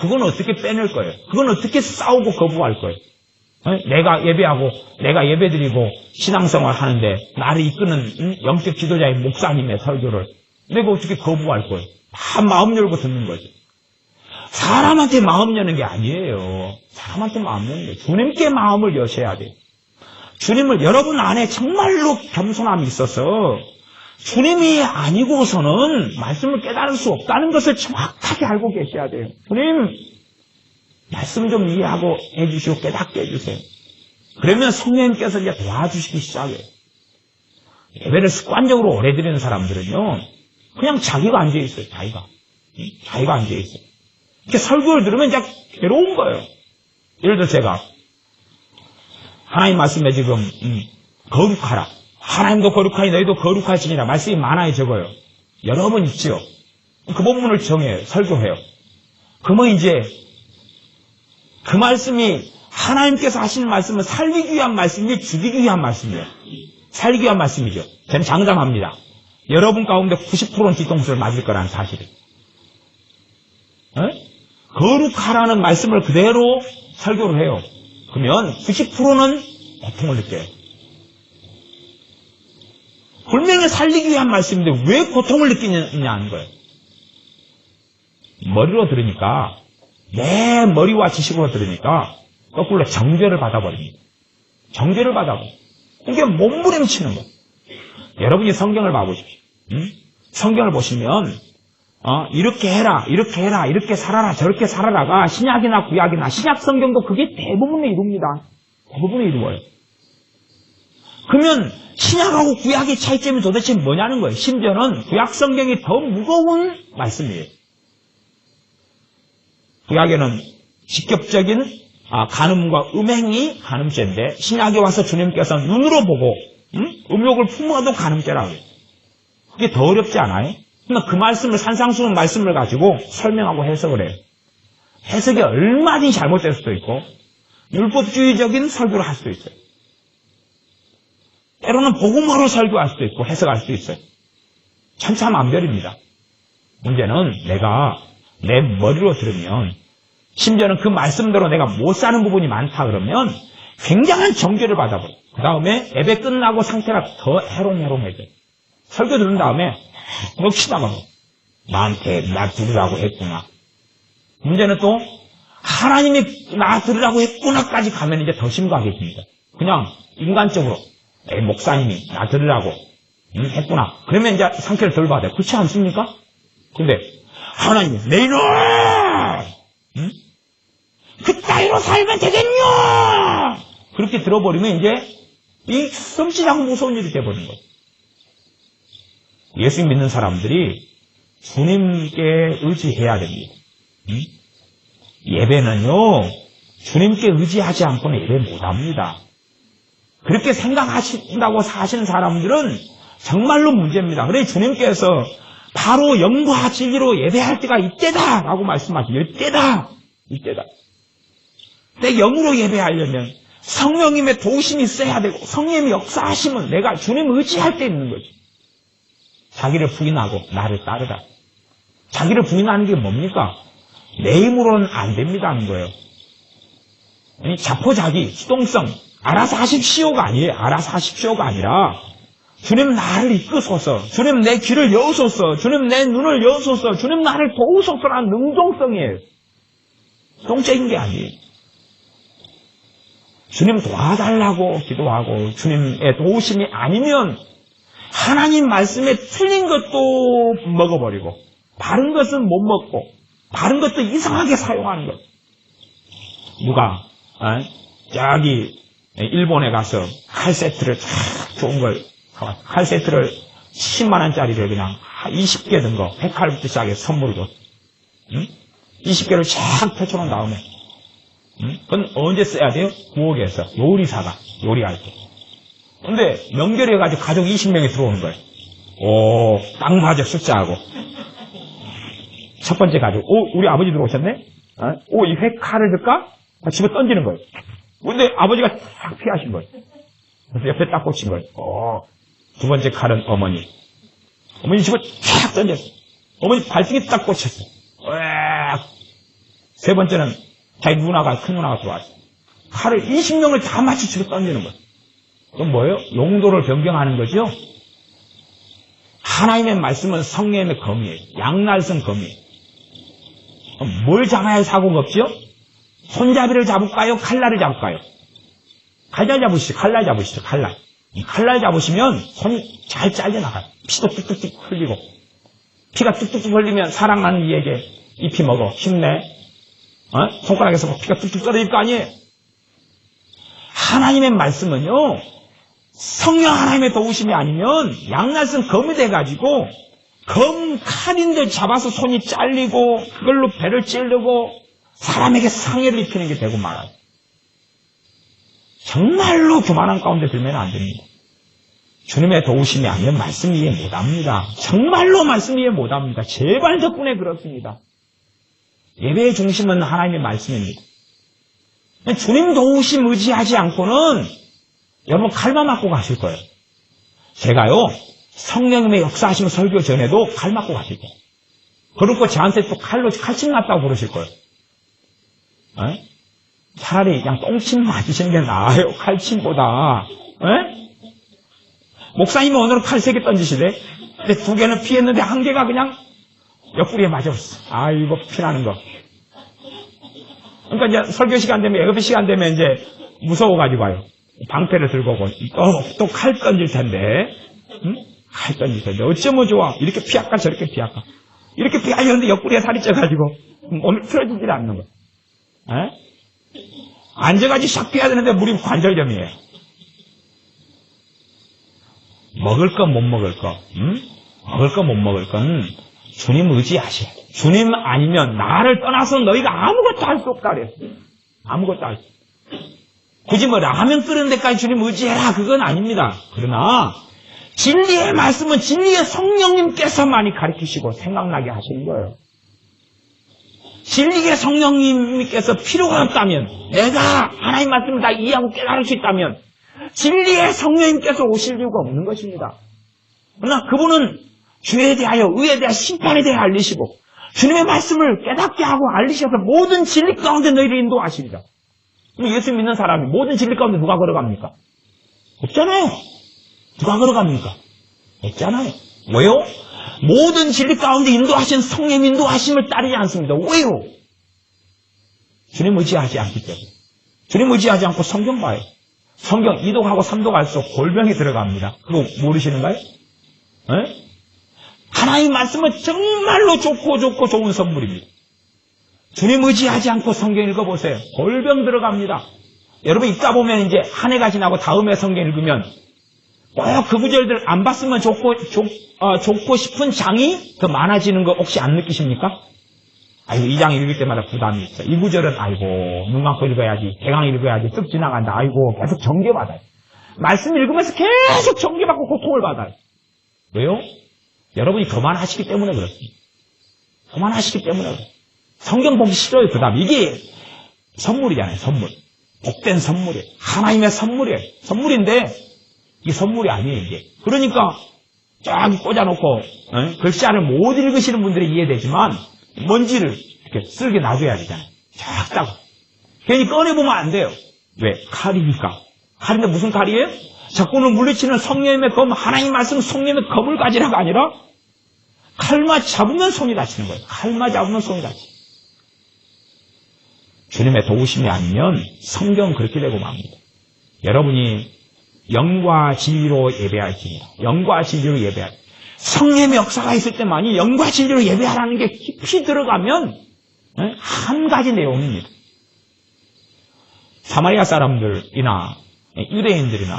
그건 어떻게 빼낼 거예요? 그건 어떻게 싸우고 거부할 거예요? 내가 예배하고 내가 예배드리고 신앙생활 하는데 나를 이끄는 영적 지도자의 목사님의 설교를 내가 어떻게 거부할 거예요? 다 마음 열고 듣는 거죠. 사람한테 마음 여는 게 아니에요. 사람한테 마음 여는 게 주님께 마음을 여셔야 돼요. 주님을 여러분 안에 정말로 겸손함이 있어서 주님이 아니고서는 말씀을 깨달을 수 없다는 것을 정확하게 알고 계셔야 돼요. 주님 말씀 좀 이해하고 해주시고 깨닫게 해주세요. 그러면 성령님께서 이제 도와주시기 시작해요. 예배를 습관적으로 오래 드리는 사람들은요 그냥 자기가 앉아있어요. 자기가 앉아있어요. 이렇게 설교를 들으면 이제 괴로운 거예요. 예를 들어 제가 하나님 말씀에 지금 거룩하라. 하나님도 거룩하니 너희도 거룩할지니라. 말씀이 많아요. 적어요. 여러 번 있지요. 그 본문을 정해요. 설교해요. 그러면 이제 그 말씀이 하나님께서 하시는 말씀은 살리기 위한 말씀이 죽이기 위한 말씀이에요. 살리기 위한 말씀이죠. 저는 장담합니다. 여러분 가운데 90%는 뒤통수를 맞을 거라는 사실을. 거룩하라는 말씀을 그대로 설교를 해요. 그러면 90%는 고통을 느껴요. 분명히 살리기 위한 말씀인데 왜 고통을 느끼느냐는 거예요. 머리로 들으니까 내 머리와 지식으로 들으니까 거꾸로 정죄를 받아버립니다. 정죄를 받아버려요. 이게 몸부림치는 거예요. 여러분이 성경을 봐보십시오. 성경을 보시면 이렇게 해라, 이렇게 해라, 이렇게 살아라, 저렇게 살아라가 신약이나 구약이나 신약 성경도 그게 대부분을 이룹니다. 대부분을 이루어요. 그러면 신약하고 구약의 차이점이 도대체 뭐냐는 거예요. 심지어는 구약 성경이 더 무거운 말씀이에요. 구약에는 직접적인 간음과 음행이 간음죄인데 신약에 와서 주님께서 눈으로 보고 음욕을 품어도 간음죄라고 해요. 그게 더 어렵지 않아요? 그러니까 그 말씀을 산상수훈 말씀을 가지고 설명하고 해석을 해요. 해석이 얼마든지 잘못될 수도 있고 율법주의적인 설교를 할 수도 있어요. 때로는 복음으로 설교할 수도 있고 해석할 수도 있어요. 천차만별입니다. 문제는 내가 내 머리로 들으면 심지어는 그 말씀대로 내가 못 사는 부분이 많다 그러면 굉장한 정죄를 받아버려요. 그 다음에 예배 끝나고 상태가 더 해롱해롱해져요. 설교 들은 다음에 넋이 나한테 나 들으라고 했구나. 문제는 또 하나님이 나 들으라고 했구나까지 가면 이제 더 심각해집니다. 그냥 인간적으로 목사님이 나 들으라고 했구나. 그러면 이제 상태를 덜 받아요. 그렇지 않습니까? 근데 하나님이 내 이놈! 그 따위로 살면 되겠냐! 그렇게 들어버리면 이제 이 섬찟하고 무서운 일이 돼버리는 거예요. 예수 믿는 사람들이 주님께 의지해야 됩니다. 예배는요, 주님께 의지하지 않고는 예배 못합니다. 그렇게 생각하신다고 사시는 사람들은 정말로 문제입니다. 그래 주님께서 바로 영과 진리로 예배할 때가 이때다 라고 말씀하시죠. 이때다. 내 영으로 예배하려면 성령님의 도우심이 있어야 되고 성령님이 역사하시면 내가 주님 의지할 때 있는 거죠. 자기를 부인하고 나를 따르라. 자기를 부인하는 게 뭡니까? 내 힘으로는 안 됩니다는 거예요. 아니, 자포자기, 수동성, 알아서 하십시오가 아니에요. 알아서 하십시오가 아니라 주님 나를 이끄소서, 주님 내 귀를 여우소서, 주님 내 눈을 여우소서, 주님 나를 도우소서라는 능동성이에요. 수동적인 게 아니에요. 주님 도와달라고 기도하고 주님의 도우심이 아니면 하나님 말씀에 틀린 것도 먹어버리고 바른 것은 못 먹고 바른 것도 이상하게 사용하는 것. 누가 저기 일본에 가서 칼 세트를 좋은 걸 칼 세트를 10만 원짜리를 그냥 20개 든 거 백칼부터 시작해 선물로 20개를 쫙 펼쳐놓은 다음에 그건 언제 써야 돼요? 부엌에서 요리사가 요리할 때. 근데 명절에 가지고 가족 20명이 들어오는 거예요. 오, 딱 맞아 숫자하고. 첫 번째 가족, 우리 아버지 들어오셨네? 이 회 칼을 들까? 집에 던지는 거예요. 근데 아버지가 탁 피하신 거예요. 그래서 옆에 딱 꽂힌 거예요. 두 번째 칼은 어머니. 어머니 집에 탁 던졌어요. 어머니 발등에 딱 꽂혔어요. 세 번째는 자기 누나가, 큰 누나가 들어왔어요. 칼을 20명을 다 맞춰 집에 던지는 거예요. 그건 뭐예요? 용도를 변경하는 거죠? 하나님의 말씀은 성령의 검이에요. 양날선 검이에요. 뭘 잡아야 사고가 없죠? 손잡이를 잡을까요? 칼날을 잡을까요? 칼날 잡으시죠. 칼날 잡으시죠. 칼날. 칼날 잡으시면 손이 잘 잘려나가요. 피도 뚝뚝뚝 흘리고. 피가 뚝뚝뚝 흘리면 사랑하는 이에게 잎이 먹어. 힘내. 손가락에서 피가 뚝뚝 떨어질 거 아니에요? 하나님의 말씀은요, 성령 하나님의 도우심이 아니면 양날선 검이 돼가지고 칼인데 잡아서 손이 잘리고 그걸로 배를 찌르고 사람에게 상해를 입히는 게 되고 말아요. 정말로 교만한 가운데 들면 안 됩니다. 주님의 도우심이 아니면 말씀 이해 못합니다. 정말로 말씀 이해 못합니다. 제발 덕분에 그렇습니다. 예배의 중심은 하나님의 말씀입니다. 주님 도우심 의지하지 않고는 여러분 칼만 맞고 가실 거예요. 제가요, 성령님의 역사하시는 설교 전에도 칼 맞고 가실 거예요. 그러고 저한테 또 칼침 났다고 그러실 거예요. 차라리 그냥 똥침 맞으시는 게 나아요. 칼침보다. 목사님은 오늘은 칼 3개 던지시래. 근데 2개는 피했는데 1개가 그냥 옆구리에 맞았어. 아이고, 피나는 거. 그러니까 이제 설교 시간 되면, 예배 시간 되면 이제 무서워가지고 와요. 방패를 들고 오고, 또 칼 던질 텐데, 칼 던질 텐데, 어쩌면 좋아. 이렇게 피할까, 저렇게 피할까. 이렇게 피하려는데 옆구리에 살이 쪄가지고, 몸이 풀어지질 않는 거야. 앉아가지고 샥 피해야 되는데, 무릎 관절염이에요. 먹을 거, 못 먹을 거, 먹을 거, 못 먹을 건 주님 의지하셔. 주님 아니면 나를 떠나서 너희가 아무것도 할 수 없다 그랬어요. 아무것도 할 수 없다. 굳이 뭐 라면 끓는 데까지 주님 의지해라 그건 아닙니다. 그러나 진리의 말씀은 진리의 성령님께서만이 가르치시고 생각나게 하시는 거예요. 진리의 성령님께서 필요가 없다면, 내가 하나님 말씀을 다 이해하고 깨달을 수 있다면 진리의 성령님께서 오실 이유가 없는 것입니다. 그러나 그분은 죄에 대하여, 의에 대하여, 심판에 대하여 알리시고 주님의 말씀을 깨닫게 하고 알리셔서 모든 진리 가운데 너희를 인도하십니다. 예수 믿는 사람이 모든 진리 가운데 누가 걸어갑니까? 없잖아요. 누가 걸어갑니까? 없잖아요. 왜요? 모든 진리 가운데 인도하신 성령 인도하심을 따르지 않습니다. 왜요? 주님 의지하지 않기 때문에. 주님 의지하지 않고 성경 봐요. 성경 2도 가고 3도 갈수록 골병이 들어갑니다. 그거 모르시는가요? 하나님 말씀은 정말로 좋고 좋은 선물입니다. 주님 의지하지 않고 성경 읽어보세요. 골병 들어갑니다. 여러분 읽다 보면 이제 한 해가 지나고 다음에 성경 읽으면 그 구절들 안 봤으면 좋고 싶은 장이 더 많아지는 거 혹시 안 느끼십니까? 아이고, 이 장 읽을 때마다 부담이 있어. 이 구절은 아이고, 눈 감고 읽어야지. 대강 읽어야지. 쓱 지나간다. 아이고, 계속 정죄받아요. 말씀 읽으면서 계속 정죄받고 고통을 받아요. 왜요? 여러분이 거만하시기 때문에 그렇습니다. 거만하시기 때문에 그렇습니다. 성경 보기 싫어요, 그 다음. 이게 선물이잖아요, 선물. 복된 선물이에요. 하나님의 선물이에요. 선물인데, 이게 선물이 아니에요, 이게. 그러니까, 쫙 꽂아놓고, 글자를 못 읽으시는 분들이 이해되지만, 먼지를 이렇게 쓸게 놔줘야 되잖아요. 쫙 따고. 괜히 꺼내보면 안 돼요. 왜? 칼이니까. 칼인데 무슨 칼이에요? 적군을 물리치는 성령의 검, 하나님 말씀 성령의 검을 가지라가 아니라, 칼만 잡으면 손이 다치는 거예요. 칼만 잡으면 손이 다치는 거예요. 주님의 도우심이 아니면 성경은 그렇게 되고 맙니다. 여러분이 영과 진리로 예배할지니라. 영과 진리로 예배할. 성령의 역사가 있을 때만이 영과 진리로 예배하라는 게 깊이 들어가면 한 가지 내용입니다. 사마리아 사람들이나 유대인들이나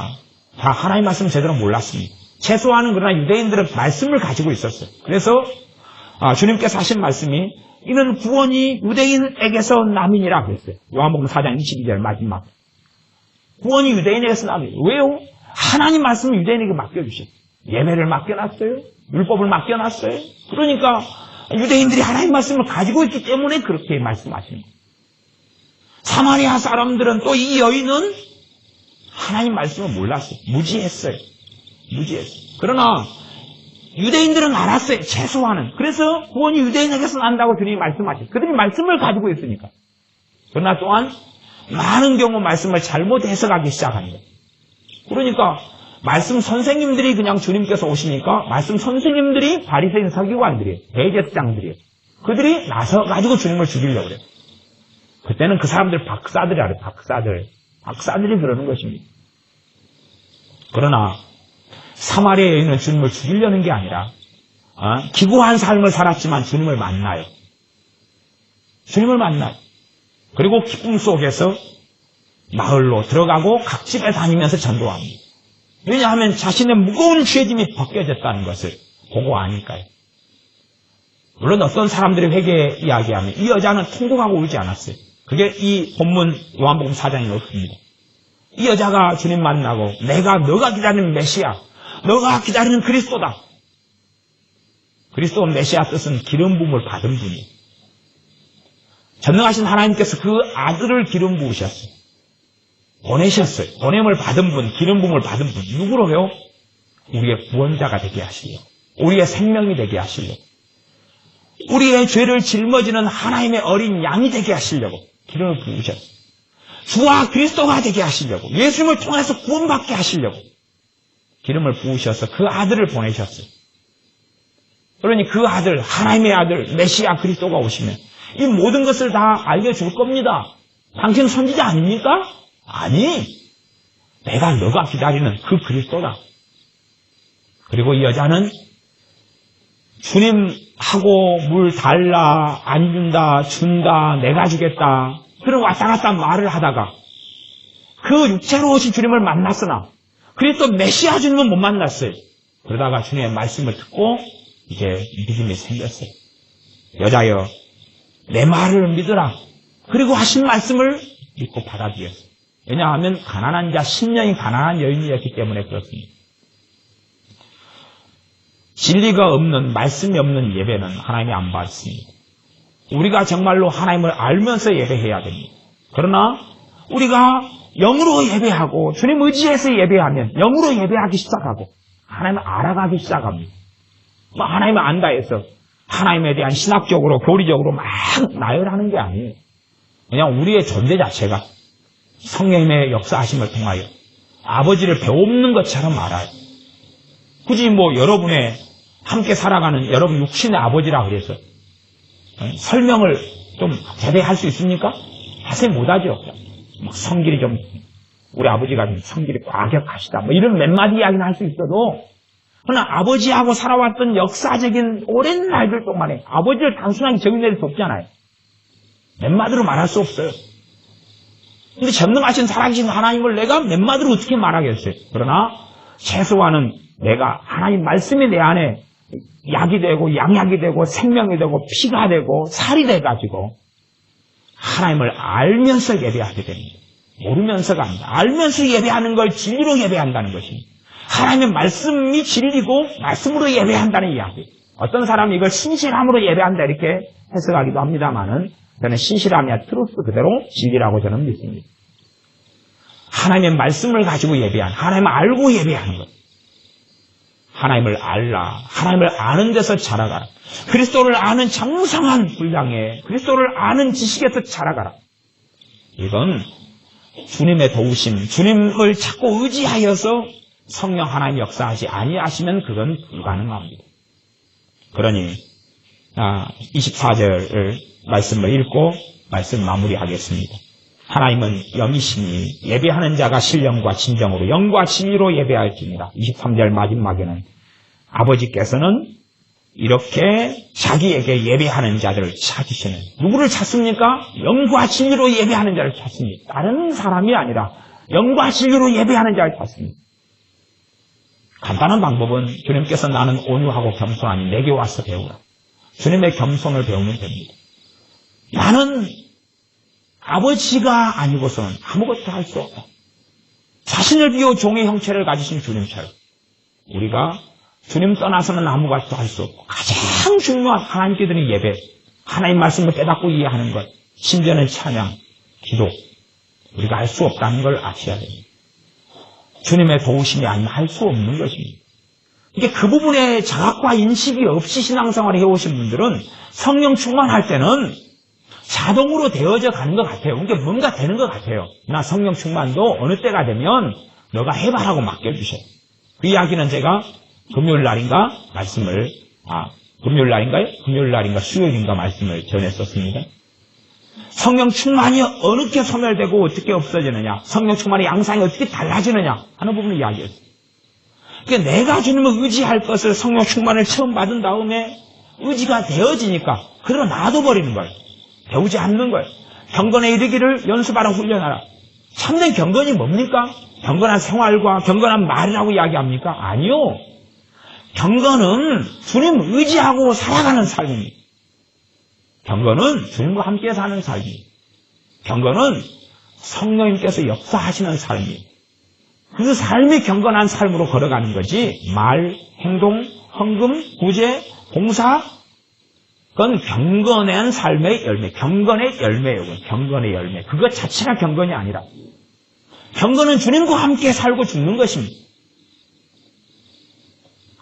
다 하나님 말씀을 제대로 몰랐습니다. 최소한은 그러나 유대인들은 말씀을 가지고 있었어요. 그래서 주님께서 하신 말씀이 이는 구원이 유대인에게서 남이니라 그랬어요. 요한복음 4장 22절 마지막. 구원이 유대인에게서 남이에요. 왜요? 하나님 말씀을 유대인에게 맡겨주셨어요. 예배를 맡겨놨어요. 율법을 맡겨놨어요. 그러니까 유대인들이 하나님 말씀을 가지고 있기 때문에 그렇게 말씀하시는 거예요. 사마리아 사람들은 또 이 여인은 하나님 말씀을 몰랐어요. 무지했어요. 그러나 유대인들은 알았어요. 최소한은. 그래서 구원이 유대인에게서 난다고 주님이 말씀하셨어요. 그들이 말씀을 가지고 있으니까. 그러나 또한 많은 경우 말씀을 잘못 해석하기 시작한 거예요. 그러니까 말씀 선생님들이 그냥 주님께서 오시니까 말씀 선생님들이 바리새인 서기관들이에요. 대제사장들이에요. 그들이 나서 가지고 주님을 죽이려고 그래요. 그때는 그 사람들 박사들이 알아요. 박사들이 그러는 것입니다. 그러나 사마리아 여인은 주님을 죽이려는 게 아니라 기구한 삶을 살았지만 주님을 만나요. 그리고 기쁨 속에서 마을로 들어가고 각 집에 다니면서 전도합니다. 왜냐하면 자신의 무거운 죄짐이 벗겨졌다는 것을 보고 아니까요. 물론 어떤 사람들이 회개에 이야기하면 이 여자는 통곡하고 울지 않았어요. 그게 이 본문 요한복음 4장에 넣습니다. 이 여자가 주님 만나고 너가 기다리는 메시아, 너가 기다리는 그리스도다. 그리스도 메시아 뜻은 기름 부음을 받은 분이에요. 전능하신 하나님께서 그 아들을 기름 부으셨어요. 보내셨어요. 보냄을 받은 분, 기름 부음을 받은 분. 누구로요? 우리의 구원자가 되게 하시려고. 우리의 생명이 되게 하시려고. 우리의 죄를 짊어지는 하나님의 어린 양이 되게 하시려고 기름을 부으셨어요. 주와 그리스도가 되게 하시려고, 예수님을 통해서 구원받게 하시려고 기름을 부으셔서 그 아들을 보내셨어요. 그러니 그 아들, 하나님의 아들, 메시아 그리스도가 오시면 이 모든 것을 다 알려줄 겁니다. 당신 선지자 아닙니까? 아니, 너가 기다리는 그 그리스도다. 그리고 이 여자는 주님하고 물 달라, 안 준다, 준다, 내가 주겠다, 그런 왔다 갔다 말을 하다가 그 육체로 오신 주님을 만났으나 그리스도 메시아 주님은 못 만났어요. 그러다가 주님의 말씀을 듣고 이제 믿음이 생겼어요. 여자여, 내 말을 믿으라. 그리고 하신 말씀을 믿고 받아들였어요. 왜냐하면 가난한 자, 심령이 가난한 여인이었기 때문에 그렇습니다. 진리가 없는, 말씀이 없는 예배는 하나님이 안 받습니다. 우리가 정말로 하나님을 알면서 예배해야 됩니다. 그러나 우리가 영으로 예배하고 주님 의지해서 예배하면 영으로 예배하기 시작하고 하나님을 알아가기 시작합니다. 하나님을 안다 해서 하나님에 대한 신학적으로, 교리적으로 막 나열하는 게 아니에요. 그냥 우리의 존재 자체가 성령님의 역사하심을 통하여 아버지를 배우는 것처럼 알아요. 굳이 여러분의 함께 살아가는 여러분 육신의 아버지라 그래서 설명을 좀 제대로 할 수 있습니까? 자세히 못하죠. 성질이 좀, 우리 아버지가 좀 성질이 과격하시다, 이런 몇 마디 이야기는 할 수 있어도, 그러나 아버지하고 살아왔던 역사적인 오랜 날들 동안에 아버지를 단순하게 적용낼 수 없잖아요. 몇 마디로 말할 수 없어요. 근데 전능하신 살아계신 하나님을 내가 몇 마디로 어떻게 말하겠어요? 그러나 최소한은 내가 하나님 말씀이 내 안에 약이 되고 양약이 되고 생명이 되고 피가 되고 살이 돼가지고 하나님을 알면서 예배하게 됩니다. 모르면서가 아니다. 알면서 예배하는 걸 진리로 예배한다는 것입니다. 하나님의 말씀이 진리고 말씀으로 예배한다는 이야기. 어떤 사람이 이걸 신실함으로 예배한다 이렇게 해석하기도 합니다만은 저는 신실함이야 트루스 그대로 진리라고 저는 믿습니다. 하나님의 말씀을 가지고 예배하는, 하나님을 알고 예배하는 것. 하나님을 알라. 하나님을 아는 데서 자라가라. 그리스도를 아는 장성한 분량에 그리스도를 아는 지식에서 자라가라. 이건 주님의 도우심, 주님을 찾고 의지하여서 성령 하나님 역사하지 아니하시면 그건 불가능합니다. 그러니 24절 말씀을 읽고 말씀 마무리하겠습니다. 하나님은 영이시니 예배하는 자가 신령과 진정으로 영과 진리로 예배할지니라. 23절 마지막에는 아버지께서는 이렇게 자기에게 예배하는 자들을 찾으시는, 누구를 찾습니까? 영과 진리로 예배하는 자를 찾습니다. 다른 사람이 아니라 영과 진리로 예배하는 자를 찾습니다. 간단한 방법은 주님께서 나는 온유하고 겸손하니 내게 와서 배우라. 주님의 겸손을 배우면 됩니다. 나는 아버지가 아니고서는 아무것도 할 수 없다. 자신을 비워 종의 형체를 가지신 주님처럼 우리가 주님 떠나서는 아무것도 할 수 없고, 가장 중요한 하나님께 드리는 예배, 하나님 말씀을 깨닫고 이해하는 것, 심지어는 찬양, 기도, 우리가 할 수 없다는 걸 아셔야 됩니다. 주님의 도우심이 아니면 할 수 없는 것입니다. 이게 그 부분에 자각과 인식이 없이 신앙생활을 해오신 분들은 성령 충만할 때는 자동으로 되어져 가는 것 같아요. 그러니까 뭔가 되는 것 같아요. 나 성령 충만도 어느 때가 되면 너가 해봐라고 맡겨주셔요. 그 이야기는 제가 금요일 날인가 말씀을, 금요일 날인가요? 금요일 날인가 수요일인가 말씀을 전했었습니다. 성령 충만이 어떻게 소멸되고 어떻게 없어지느냐, 성령 충만의 양상이 어떻게 달라지느냐 하는 부분을 이야기했어요. 그러니까 내가 주님을 의지할 것을 성령 충만을 처음 받은 다음에 의지가 되어지니까 그대로 놔둬버리는 거예요. 배우지 않는 거예요. 경건에 이르기를 연습하라 훈련하라. 참된 경건이 뭡니까? 경건한 생활과 경건한 말이라고 이야기합니까? 아니요. 경건은 주님 의지하고 살아가는 삶입니다. 경건은 주님과 함께 사는 삶입니다. 경건은 성령님께서 역사하시는 삶입니다. 그 삶이 경건한 삶으로 걸어가는 거지, 말, 행동, 헌금, 구제, 봉사, 그건 경건한 삶의 열매, 경건의 열매예요. 경건의 열매. 그것 자체가 경건이 아니라, 경건은 주님과 함께 살고 죽는 것입니다.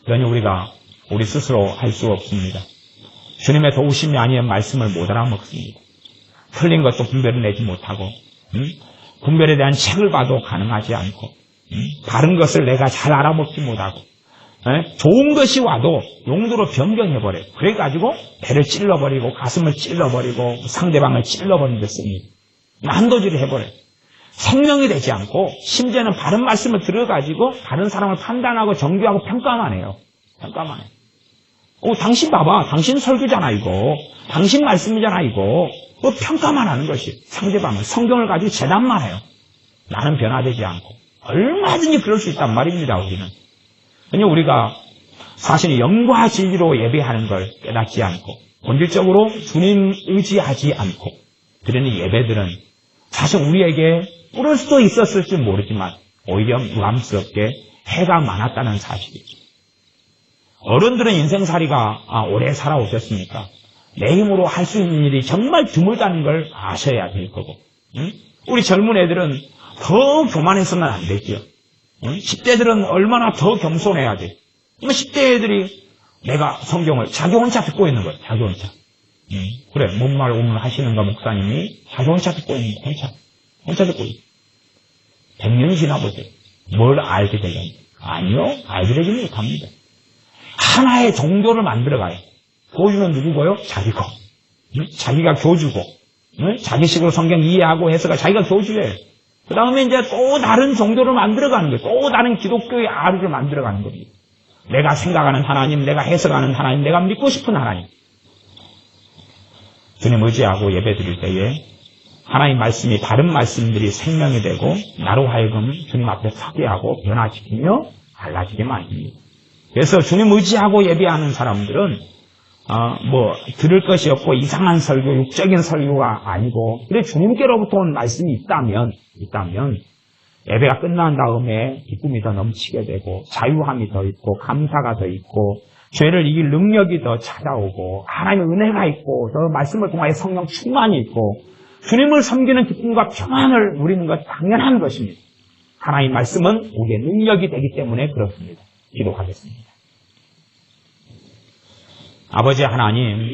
그러니 우리가 우리 스스로 할 수 없습니다. 주님의 도우심이 아니면 말씀을 못 알아먹습니다. 틀린 것도 분별을 내지 못하고, 분별에 대한 책을 봐도 가능하지 않고, 바른 것을 내가 잘 알아먹지 못하고, 좋은 것이 와도 용도로 변경해버려요. 그래가지고 배를 찔러버리고 가슴을 찔러버리고 상대방을 찔러버리는 데 씁니다. 난도질을 해버려요. 생명이 되지 않고 심지어는 바른 말씀을 들어가지고 다른 사람을 판단하고 정죄하고 평가만 해요. 평가만 해요. 당신 봐봐. 당신 설교잖아 이거. 당신 말씀이잖아 이거. 평가만 하는 것이, 상대방은 성경을 가지고 재단만 해요. 나는 변화되지 않고. 얼마든지 그럴 수 있단 말입니다. 우리는. 그러니 우리가 사실 영과 진리로 예배하는 걸 깨닫지 않고 본질적으로 주님 의지하지 않고 드리는 예배들은 사실 우리에게 뿌릴 수도 있었을지 모르지만 오히려 무감스럽게 해가 많았다는 사실이죠. 어른들은 인생살이가 오래 살아오셨으니까 내 힘으로 할 수 있는 일이 정말 드물다는 걸 아셔야 될 거고, 우리 젊은 애들은 더 교만해서는 안 되죠. 10대들은 얼마나 더 겸손해야 돼. 10대 애들이 내가 성경을 자기 혼자 듣고 있는 거예요. 자기 혼자. 그래, 뭔 말 오늘 하시는가 목사님이 자기 혼자 듣고 있는 거예요. 혼자 듣고 있어요. 100년이 지나보세요. 뭘 알게 되겠냐? 아니요, 알게 되지 못합니다. 하나의 종교를 만들어가요. 교주는 누구고요? 자기고. 자기가 교주고, 자기식으로 성경 이해하고 해석을 자기가 교주예요. 그 다음에 이제 또 다른 종교를 만들어가는 거예요. 또 다른 기독교의 아류를 만들어가는 겁니다. 내가 생각하는 하나님, 내가 해석하는 하나님, 내가 믿고 싶은 하나님. 주님 의지하고 예배 드릴 때에 하나님 말씀이, 바른 말씀들이 생명이 되고 나로 하여금 주님 앞에 서게 하고 변화시키며 달라지게 만듭니다. 그래서 주님 의지하고 예배하는 사람들은 들을 것이 없고 이상한 설교, 육적인 설교가 아니고, 그래 주님께로부터 온 말씀이 있다면 예배가 끝난 다음에 기쁨이 더 넘치게 되고 자유함이 더 있고 감사가 더 있고 죄를 이길 능력이 더 찾아오고 하나님의 은혜가 있고 더 말씀을 통하여 성령 충만이 있고 주님을 섬기는 기쁨과 평안을 누리는 것 당연한 것입니다. 하나님 말씀은 우리의 능력이 되기 때문에 그렇습니다. 기도하겠습니다. 아버지 하나님,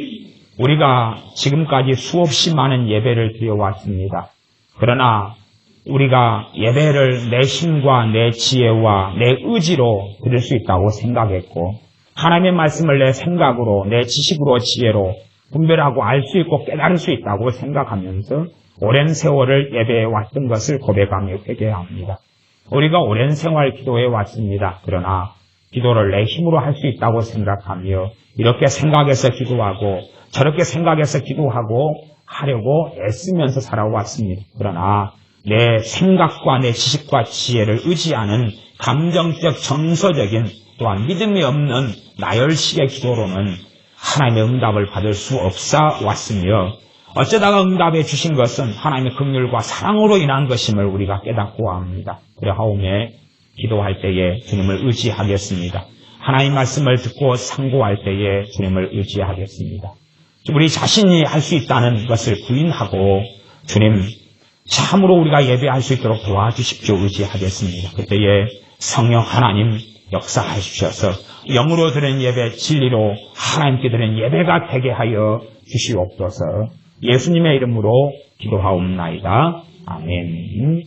우리가 지금까지 수없이 많은 예배를 드려왔습니다. 그러나 우리가 예배를 내 힘과 내 지혜와 내 의지로 드릴 수 있다고 생각했고, 하나님의 말씀을 내 생각으로, 내 지식으로, 지혜로 분별하고 알 수 있고 깨달을 수 있다고 생각하면서 오랜 세월을 예배해 왔던 것을 고백하며 회개합니다. 우리가 오랜 생활 기도해 왔습니다. 그러나 기도를 내 힘으로 할 수 있다고 생각하며 이렇게 생각해서 기도하고 저렇게 생각해서 기도하고 하려고 애쓰면서 살아왔습니다. 그러나 내 생각과 내 지식과 지혜를 의지하는 감정적 정서적인 또한 믿음이 없는 나열식의 기도로는 하나님의 응답을 받을 수 없어 왔으며 어쩌다가 응답해 주신 것은 하나님의 긍휼과 사랑으로 인한 것임을 우리가 깨닫고 합니다. 그러하오매 기도할 때에 주님을 의지하겠습니다. 하나님 말씀을 듣고 상고할 때에 주님을 의지하겠습니다. 우리 자신이 할 수 있다는 것을 부인하고 주님 참으로 우리가 예배할 수 있도록 도와주십시오 의지하겠습니다. 그때에 성령 하나님 역사하시셔서 영으로 드리는 예배 진리로 하나님께 드리는 예배가 되게 하여 주시옵소서. 예수님의 이름으로 기도하옵나이다. 아멘.